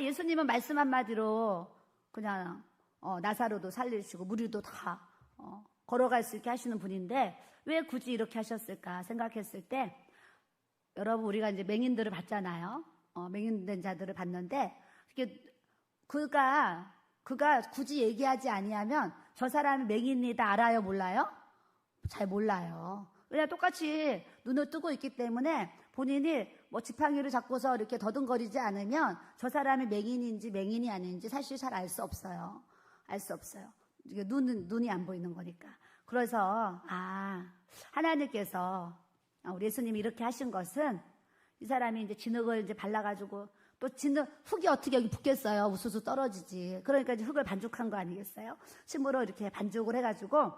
[SPEAKER 1] 예수님은 말씀 한마디로 그냥 나사로도 살리시고 무리도 다 걸어갈 수 있게 하시는 분인데 왜 굳이 이렇게 하셨을까 생각했을 때 여러분 우리가 이제 맹인들을 봤잖아요. 맹인된 자들을 봤는데 그가 굳이 얘기하지 아니하면 저 사람이 맹인이다 알아요? 몰라요? 잘 몰라요. 왜냐하면 똑같이 눈을 뜨고 있기 때문에 본인이 뭐 지팡이를 잡고서 이렇게 더듬거리지 않으면 저 사람이 맹인인지 맹인이 아닌지 사실 잘 알 수 없어요. 알 수 없어요. 이게 눈이 안 보이는 거니까. 그래서 하나님께서 우리 예수님이 이렇게 하신 것은 이 사람이 이제 진흙을 이제 발라가지고 또 흙이 어떻게 여기 붙겠어요? 우수수 떨어지지. 그러니까 이제 흙을 반죽한 거 아니겠어요? 침으로 이렇게 반죽을 해가지고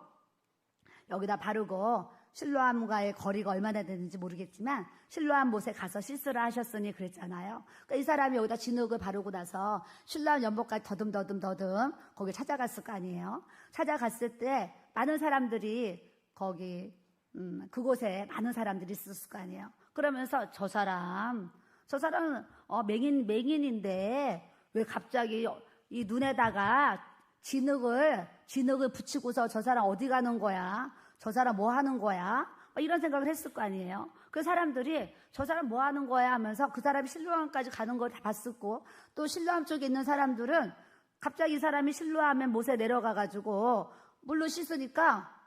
[SPEAKER 1] 여기다 바르고 실로암과의 거리가 얼마나 되는지 모르겠지만 실로암 못에 가서 씻으라 하셨으니 그랬잖아요. 그러니까 이 사람이 여기다 진흙을 바르고 나서 실로암 연못까지 더듬 거기 찾아갔을 거 아니에요. 찾아갔을 때 많은 사람들이 거기 그곳에 많은 사람들이 있었을 거 아니에요. 그러면서 저 사람은 맹인인데 왜 갑자기 이 눈에다가 진흙을 붙이고서 저 사람 어디 가는 거야? 저 사람 뭐 하는 거야? 이런 생각을 했을 거 아니에요. 그 사람들이 저 사람 뭐 하는 거야 하면서 그 사람이 실로암까지 가는 걸 다 봤었고 또 실로암 쪽에 있는 사람들은 갑자기 이 사람이 실로암에 못에 내려가가지고 물로 씻으니까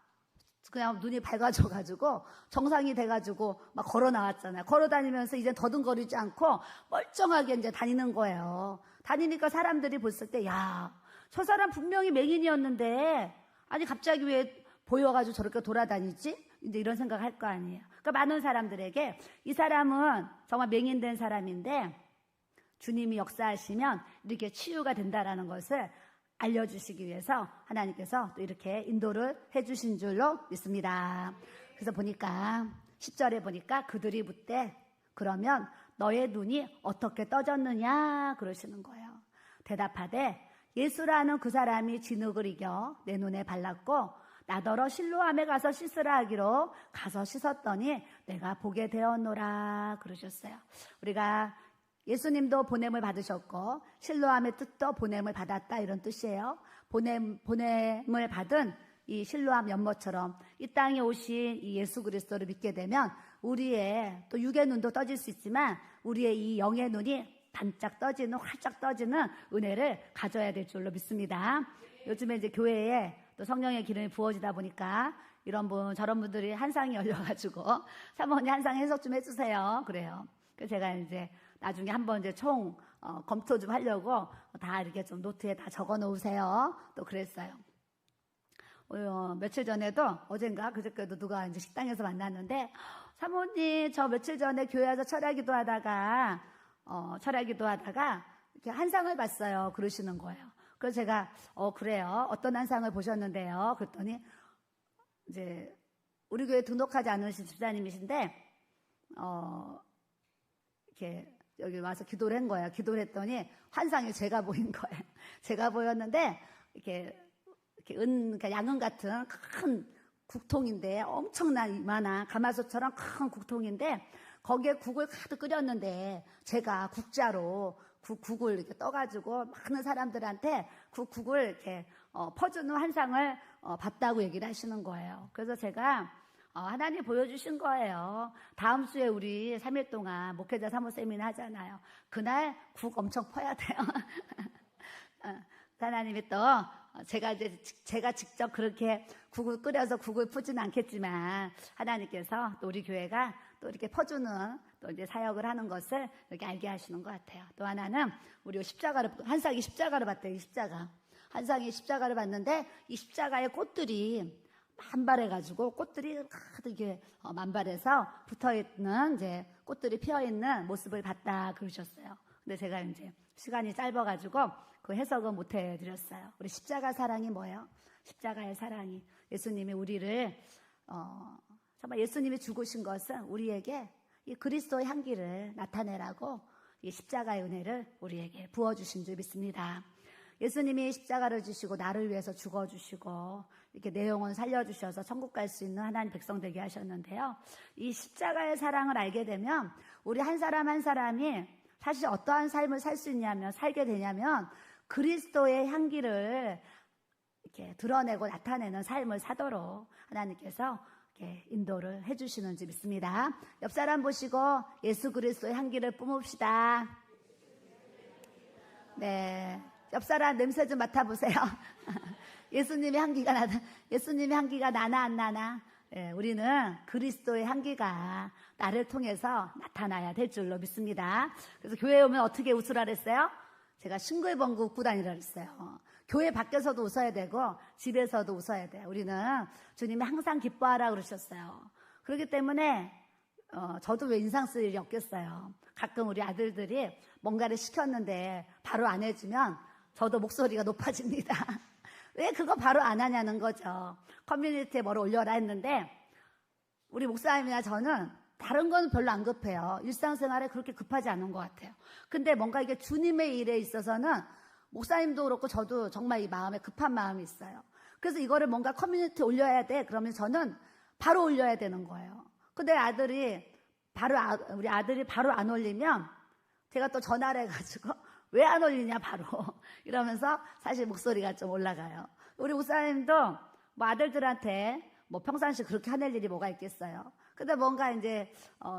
[SPEAKER 1] 그냥 눈이 밝아져가지고 정상이 돼가지고 막 걸어 나왔잖아요. 걸어 다니면서 이제 더듬거리지 않고 멀쩡하게 이제 다니는 거예요. 다니니까 사람들이 봤을 때 저 사람 분명히 맹인이었는데 아니 갑자기 왜 보여가지고 저렇게 돌아다니지? 이제 이런 생각을 할 거 아니에요. 그러니까 많은 사람들에게 이 사람은 정말 맹인된 사람인데 주님이 역사하시면 이렇게 치유가 된다라는 것을 알려주시기 위해서 하나님께서 또 이렇게 인도를 해주신 줄로 믿습니다. 그래서 보니까 10절에 보니까 그들이 묻되 그러면 너의 눈이 어떻게 떠졌느냐 그러시는 거예요. 대답하되 예수라는 그 사람이 진흙을 이겨 내 눈에 발랐고 나더러 실로암에 가서 씻으라 하기로 가서 씻었더니 내가 보게 되었노라 그러셨어요. 우리가 예수님도 보냄을 받으셨고 실로암의 뜻도 보냄을 받았다 이런 뜻이에요. 보냄을 받은 이 실로암 연못처럼 이 땅에 오신 이 예수 그리스도를 믿게 되면 우리의 또 육의 눈도 떠질 수 있지만 우리의 이 영의 눈이 반짝 떠지는 활짝 떠지는 은혜를 가져야 될 줄로 믿습니다. 요즘에 이제 교회에 또 성령의 기름이 부어지다 보니까 이런 분 저런 분들이 한상이 열려가지고 사모님 한상 해석 좀 해주세요. 그래요. 그래서 제가 이제 나중에 한번 이제 검토 좀 하려고 다 이렇게 좀 노트에 다 적어 놓으세요. 또 그랬어요. 며칠 전에도 어젠가 그저께도 누가 이제 식당에서 만났는데 사모님 저 며칠 전에 교회 와서 철야기도 하다가 이렇게 한상을 봤어요. 그러시는 거예요. 그래서 제가 그래요. 어떤 한상을 보셨는데요? 그랬더니 이제 우리 교회 등록하지 않으신 집사님이신데 이렇게 여기 와서 기도를 한 거예요. 기도를 했더니 환상이 제가 보인 거예요. 제가 보였는데 이렇게 그러니까 양은 같은 큰 국통인데 엄청난 이만한 가마솥처럼 큰 국통인데 거기에 국을 가득 끓였는데 제가 국자로 국을 이렇게 떠가지고 많은 사람들한테 국을 이렇게 퍼주는 환상을 봤다고 얘기를 하시는 거예요. 그래서 제가 하나님 보여주신 거예요. 다음 주에 우리 3일 동안 목회자 사모 세미나 하잖아요. 그날 국 엄청 퍼야 돼요. 하나님이 또 제가 직접 그렇게 국을 끓여서 국을 푸진 않겠지만 하나님께서 또 우리 교회가 또 이렇게 퍼주는 또 이제 사역을 하는 것을 이렇게 알게 하시는 것 같아요. 또 하나는 우리 한상이 십자가를 봤대요. 이 십자가. 한상이 십자가를 봤는데 이 십자가의 꽃들이 만발해가지고 꽃들이 이렇게 만발해서 붙어있는 이제 꽃들이 피어있는 모습을 봤다 그러셨어요. 근데 제가 이제 시간이 짧아가지고 그 해석은 못 해드렸어요. 우리 십자가 사랑이 뭐예요? 십자가의 사랑이 예수님이 우리를 정말 예수님이 죽으신 것은 우리에게 이 그리스도의 향기를 나타내라고 이 십자가의 은혜를 우리에게 부어주신 줄 믿습니다. 예수님이 십자가를 지시고 나를 위해서 죽어주시고 이렇게 내 영혼 살려주셔서 천국 갈 수 있는 하나님 백성 되게 하셨는데요. 이 십자가의 사랑을 알게 되면 우리 한 사람 한 사람이 사실 어떠한 삶을 살게 되냐면 그리스도의 향기를 이렇게 드러내고 나타내는 삶을 사도록 하나님께서 이렇게 인도를 해주시는지 믿습니다. 옆 사람 보시고 예수 그리스도의 향기를 뿜읍시다. 네. 옆 사람 냄새 좀 맡아보세요. 예수님의 향기가 나나 안 나나? 네, 우리는 그리스도의 향기가 나를 통해서 나타나야 될 줄로 믿습니다. 그래서 교회에 오면 어떻게 웃으라 그랬어요? 제가 싱글벙글 웃고 다니라 그랬어요. 교회 밖에서도 웃어야 되고 집에서도 웃어야 돼요. 우리는 주님이 항상 기뻐하라 그러셨어요. 그렇기 때문에 저도 왜 인상 쓸 일이 없겠어요. 가끔 우리 아들들이 뭔가를 시켰는데 바로 안 해주면 저도 목소리가 높아집니다. 왜 그거 바로 안 하냐는 거죠. 커뮤니티에 뭐를 올려라 했는데 우리 목사님이나 저는 다른 건 별로 안 급해요. 일상생활에 그렇게 급하지 않은 것 같아요. 근데 뭔가 이게 주님의 일에 있어서는 목사님도 그렇고 저도 정말 이 마음에 급한 마음이 있어요. 그래서 이거를 뭔가 커뮤니티에 올려야 돼. 그러면 저는 바로 올려야 되는 거예요. 근데 우리 아들이 바로 안 올리면 제가 또 전화를 해가지고 왜 안 올리냐 바로 이러면서 사실 목소리가 좀 올라가요. 우리 목사님도 뭐 아들들한테 뭐 평상시 그렇게 하낼 일이 뭐가 있겠어요. 근데 뭔가 이제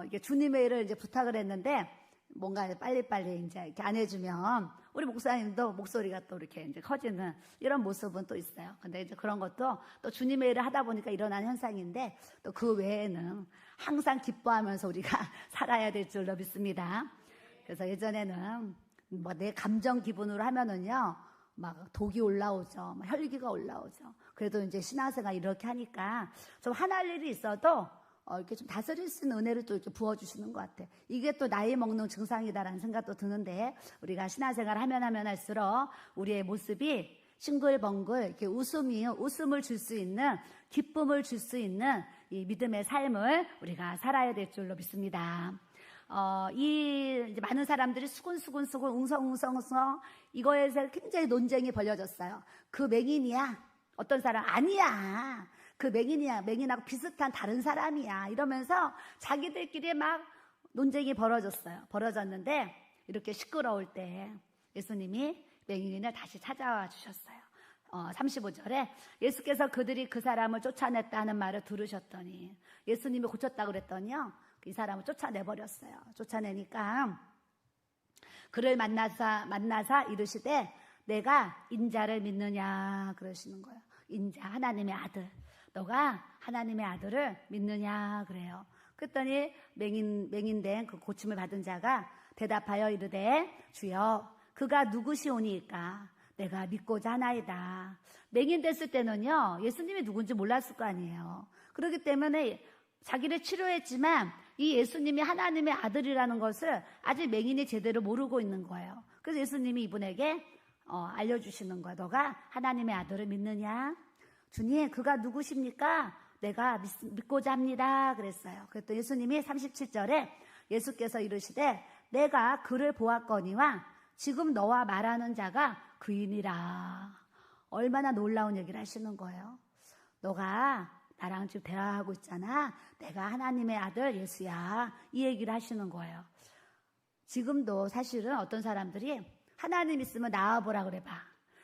[SPEAKER 1] 이게 주님의 일을 이제 부탁을 했는데 뭔가 빨리빨리 이제 이렇게 안 해주면 우리 목사님도 목소리가 또 이렇게 이제 커지는 이런 모습은 또 있어요. 근데 이제 그런 것도 또 주님의 일을 하다 보니까 일어난 현상인데 또 그 외에는 항상 기뻐하면서 우리가 살아야 될 줄로 믿습니다. 그래서 예전에는 뭐 내 감정 기분으로 하면은요 막 독이 올라오죠, 막 혈기가 올라오죠. 그래도 이제 신앙생활 이렇게 하니까 좀 화날 일이 있어도 이렇게 좀 다스릴 수 있는 은혜를 또 이렇게 부어주시는 것 같아. 이게 또 나이 먹는 증상이다라는 생각도 드는데 우리가 신앙생활 하면 할수록 우리의 모습이 싱글벙글 이렇게 웃음을 줄 수 있는 기쁨을 줄 수 있는 이 믿음의 삶을 우리가 살아야 될 줄로 믿습니다. 이제 많은 사람들이 수근수근 웅성웅성 이거에서 굉장히 논쟁이 벌려졌어요. 그 맹인이야. 어떤 사람 아니야. 그 맹인하고 비슷한 다른 사람이야. 이러면서 자기들끼리 막 논쟁이 벌어졌는데 이렇게 시끄러울 때 예수님이 맹인을 다시 찾아와 주셨어요. 35절에 예수께서 그들이 그 사람을 쫓아냈다는 말을 들으셨더니 예수님이 고쳤다고 그랬더니요. 이 사람을 쫓아내버렸어요. 쫓아내니까 그를 만나사 이르시되 내가 인자를 믿느냐 그러시는 거예요. 인자 하나님의 아들. 너가 하나님의 아들을 믿느냐 그래요. 그랬더니 맹인된 그 고침을 받은 자가 대답하여 이르되 주여 그가 누구시오니까 내가 믿고자 하나이다. 맹인 됐을 때는요 예수님이 누군지 몰랐을 거 아니에요. 그렇기 때문에 자기를 치료했지만 이 예수님이 하나님의 아들이라는 것을 아직 맹인이 제대로 모르고 있는 거예요. 그래서 예수님이 이분에게 알려주시는 거예요. 너가 하나님의 아들을 믿느냐? 주님 그가 누구십니까? 내가 믿고자 합니다 그랬어요. 그랬더니 예수님이 37절에 예수께서 이르시되 내가 그를 보았거니와 지금 너와 말하는 자가 그이니라. 얼마나 놀라운 얘기를 하시는 거예요. 너가 나랑 지금 대화하고 있잖아. 내가 하나님의 아들 예수야. 이 얘기를 하시는 거예요. 지금도 사실은 어떤 사람들이 하나님 있으면 나와보라 그래봐.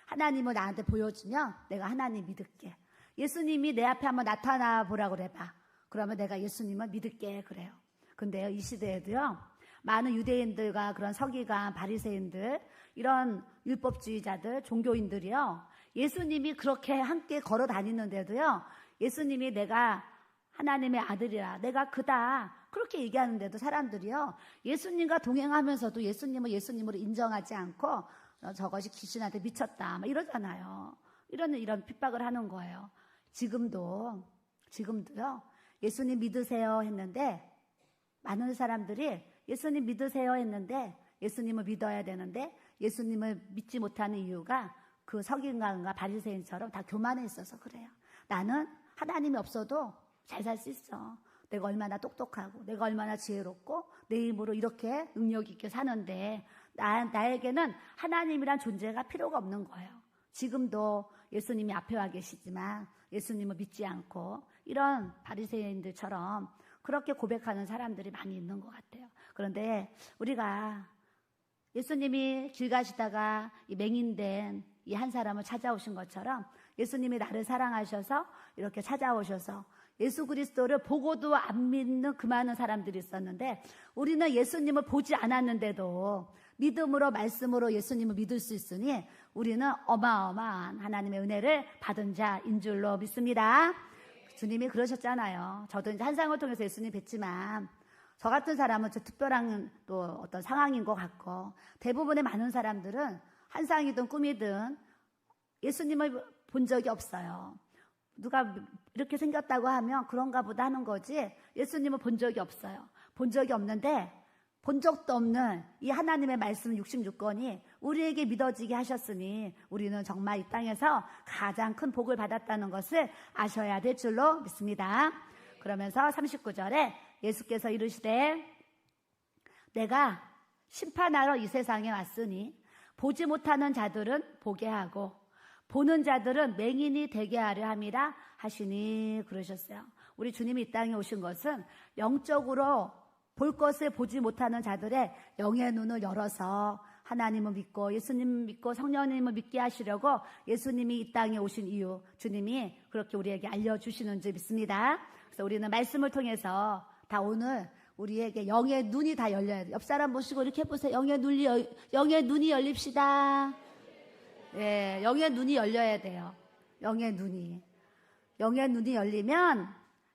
[SPEAKER 1] 하나님을 나한테 보여주면 내가 하나님 믿을게. 예수님이 내 앞에 한번 나타나 보라 그래봐. 그러면 내가 예수님을 믿을게 그래요. 근데요, 이 시대에도요, 많은 유대인들과 그런 서기관, 바리새인들, 이런 율법주의자들, 종교인들이요, 예수님이 그렇게 함께 걸어 다니는데도요, 예수님이 내가 하나님의 아들이라, 내가 그다, 그렇게 얘기하는데도 사람들이요, 예수님과 동행하면서도 예수님을 예수님으로 인정하지 않고 저것이 귀신한테 미쳤다, 막 이러잖아요. 이런 핍박을 하는 거예요. 지금도요, 예수님 믿으세요 했는데, 많은 사람들이 예수님 믿으세요 했는데, 예수님을 믿어야 되는데, 예수님을 믿지 못하는 이유가 그 서기관과 바리새인처럼 다 교만해 있어서 그래요. 나는 하나님이 없어도 잘 살 수 있어. 내가 얼마나 똑똑하고, 내가 얼마나 지혜롭고, 내 힘으로 이렇게 능력 있게 사는데, 나에게는 하나님이란 존재가 필요가 없는 거예요. 지금도 예수님이 앞에 와 계시지만 예수님을 믿지 않고 이런 바리새인들처럼 그렇게 고백하는 사람들이 많이 있는 것 같아요. 그런데 우리가 예수님이 길 가시다가 이 맹인된 이 한 사람을 찾아오신 것처럼 예수님이 나를 사랑하셔서 이렇게 찾아오셔서 예수 그리스도를 보고도 안 믿는 그 많은 사람들이 있었는데, 우리는 예수님을 보지 않았는데도 믿음으로, 말씀으로 예수님을 믿을 수 있으니 우리는 어마어마한 하나님의 은혜를 받은 자인 줄로 믿습니다. 주님이 그러셨잖아요. 저도 이제 환상을 통해서 예수님 뵀지만 저 같은 사람은 저 특별한 또 어떤 상황인 것 같고, 대부분의 많은 사람들은 환상이든 꿈이든 예수님을 본 적이 없어요. 누가 이렇게 생겼다고 하면 그런가 보다 하는 거지, 예수님을 본 적이 없어요. 본 적이 없는데, 본 적도 없는 이 하나님의 말씀 66권이 우리에게 믿어지게 하셨으니 우리는 정말 이 땅에서 가장 큰 복을 받았다는 것을 아셔야 될 줄로 믿습니다. 그러면서 39절에 예수께서 이르시되, 내가 심판하러 이 세상에 왔으니 보지 못하는 자들은 보게 하고 보는 자들은 맹인이 되게 하려 함이라 하시니, 그러셨어요. 우리 주님이 이 땅에 오신 것은 영적으로 볼 것을 보지 못하는 자들의 영의 눈을 열어서 하나님을 믿고 예수님 믿고 성령님을 믿게 하시려고 예수님이 이 땅에 오신 이유, 주님이 그렇게 우리에게 알려주시는 줄 믿습니다. 그래서 우리는 말씀을 통해서 다 오늘 우리에게 영의 눈이 다 열려야 돼요. 옆 사람 보시고 이렇게 해보세요. 영의 눈이 열립시다. 네, 영의 눈이 열려야 돼요. 영의 눈이 열리면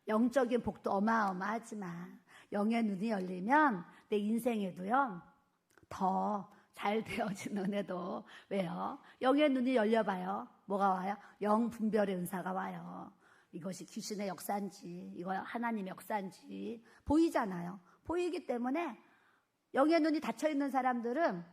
[SPEAKER 1] 영적인 복도 어마어마하지만, 영의 눈이 열리면 내 인생에도요, 더 잘 되어지는 은혜도. 왜요? 영의 눈이 열려봐요. 뭐가 와요? 영 분별의 은사가 와요. 이것이 귀신의 역사인지, 이거 하나님의 역사인지 보이잖아요. 보이기 때문에 영의 눈이 닫혀있는 사람들은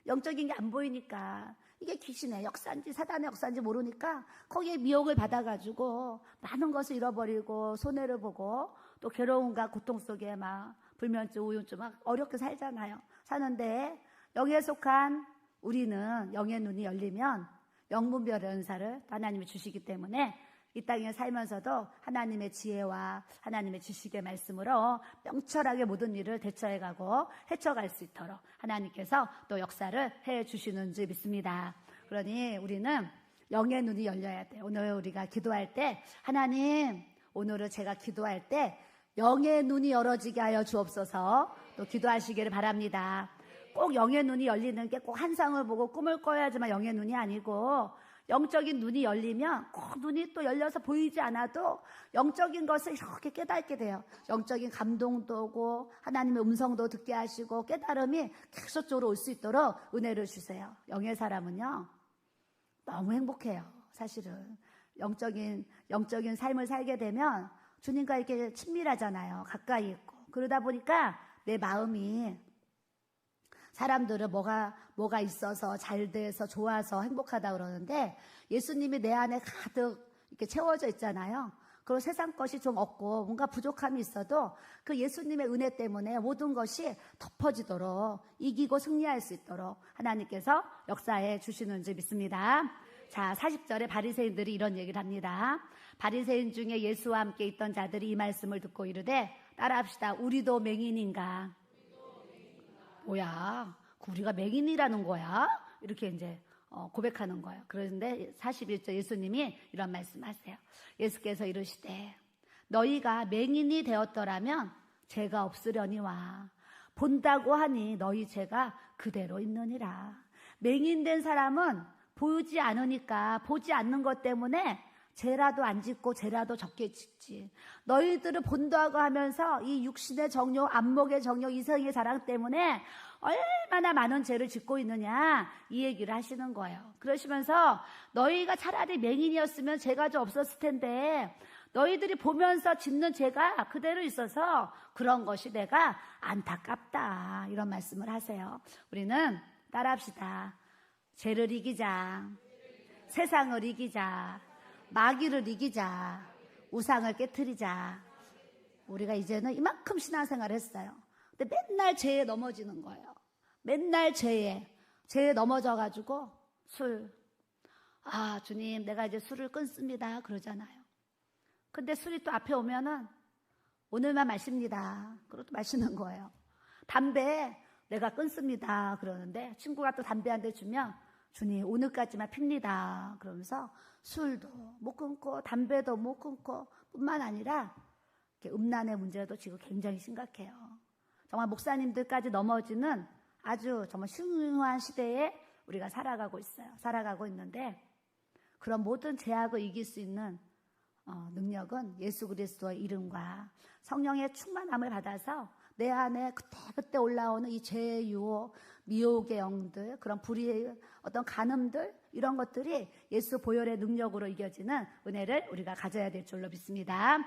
[SPEAKER 1] 영적인 게 안 보이니까, 이게 귀신의 역사인지 사단의 역사인지 모르니까 거기에 미혹을 받아가지고 많은 것을 잃어버리고 손해를 보고 또 괴로움과 고통 속에 막 불면증, 우울증 막 어렵게 살잖아요. 사는데 영에 속한 우리는 영의 눈이 열리면 영분별의 은사를 하나님이 주시기 때문에 이 땅에 살면서도 하나님의 지혜와 하나님의 지식의 말씀으로 명철하게 모든 일을 대처해가고 헤쳐갈 수 있도록 하나님께서 또 역사를 해주시는 줄 믿습니다. 그러니 우리는 영의 눈이 열려야 돼요. 오늘 우리가 기도할 때, 하나님, 오늘은 제가 기도할 때 영의 눈이 열어지게 하여 주옵소서, 또 기도하시기를 바랍니다. 꼭 영의 눈이 열리는 게 꼭 환상을 보고 꿈을 꿔야지만 영의 눈이 아니고, 영적인 눈이 열리면 꼭 눈이 또 열려서 보이지 않아도 영적인 것을 이렇게 깨닫게 돼요. 영적인 감동도 오고 하나님의 음성도 듣게 하시고 깨달음이 계속적으로 올 수 있도록 은혜를 주세요. 영의 사람은요, 너무 행복해요. 사실은 영적인 삶을 살게 되면 주님과 이렇게 친밀하잖아요. 가까이 있고. 그러다 보니까 내 마음이, 사람들은 뭐가 있어서 잘 돼서 좋아서 행복하다 그러는데, 예수님이 내 안에 가득 이렇게 채워져 있잖아요. 그리고 세상 것이 좀 없고 뭔가 부족함이 있어도 그 예수님의 은혜 때문에 모든 것이 덮어지도록, 이기고 승리할 수 있도록 하나님께서 역사해 주시는 줄 믿습니다. 자, 40절에 바리새인들이 이런 얘기를 합니다. 바리새인 중에 예수와 함께 있던 자들이 이 말씀을 듣고 이르되, 따라합시다. 우리도 맹인인가? 뭐야, 우리가 맹인이라는 거야? 이렇게 이제 고백하는 거예요. 그런데 41절 예수님이 이런 말씀하세요. 예수께서 이르시되, 너희가 맹인이 되었더라면 죄가 없으려니와 본다고 하니 너희 죄가 그대로 있느니라. 맹인된 사람은 보이지 않으니까 보지 않는 것 때문에 죄라도 안 짓고 죄라도 적게 짓지. 너희들은 본다고 하면서 이 육신의 정욕, 안목의 정욕, 이성의 자랑 때문에 얼마나 많은 죄를 짓고 있느냐 이 얘기를 하시는 거예요. 그러시면서 너희가 차라리 맹인이었으면 죄가 좀 없었을 텐데 너희들이 보면서 짓는 죄가 그대로 있어서 그런 것이 내가 안타깝다 이런 말씀을 하세요. 우리는 따라합시다. 죄를 이기자, 세상을 이기자, 마귀를 이기자, 우상을 깨트리자. 우리가 이제는 이만큼 신앙생활을 했어요. 근데 맨날 죄에 넘어지는 거예요. 맨날 죄에 넘어져가지고 주님 내가 이제 술을 끊습니다 그러잖아요. 근데 술이 또 앞에 오면은 오늘만 마십니다 그리고 또 마시는 거예요. 담배 내가 끊습니다 그러는데 친구가 또 담배 한 대 주면 주님 오늘까지만 핍니다 그러면서 술도 못 끊고 담배도 못 끊고 뿐만 아니라 음란의 문제도 지금 굉장히 심각해요. 정말 목사님들까지 넘어지는 아주 정말 흉흉한 시대에 우리가 살아가고 있는데 그런 모든 죄악을 이길 수 있는 능력은 예수 그리스도의 이름과 성령의 충만함을 받아서 내 안에 그때 올라오는 이 죄의 유혹, 미혹의 영들, 그런 불의의 어떤 간음들 이런 것들이 예수 보혈의 능력으로 이겨지는 은혜를 우리가 가져야 될 줄로 믿습니다.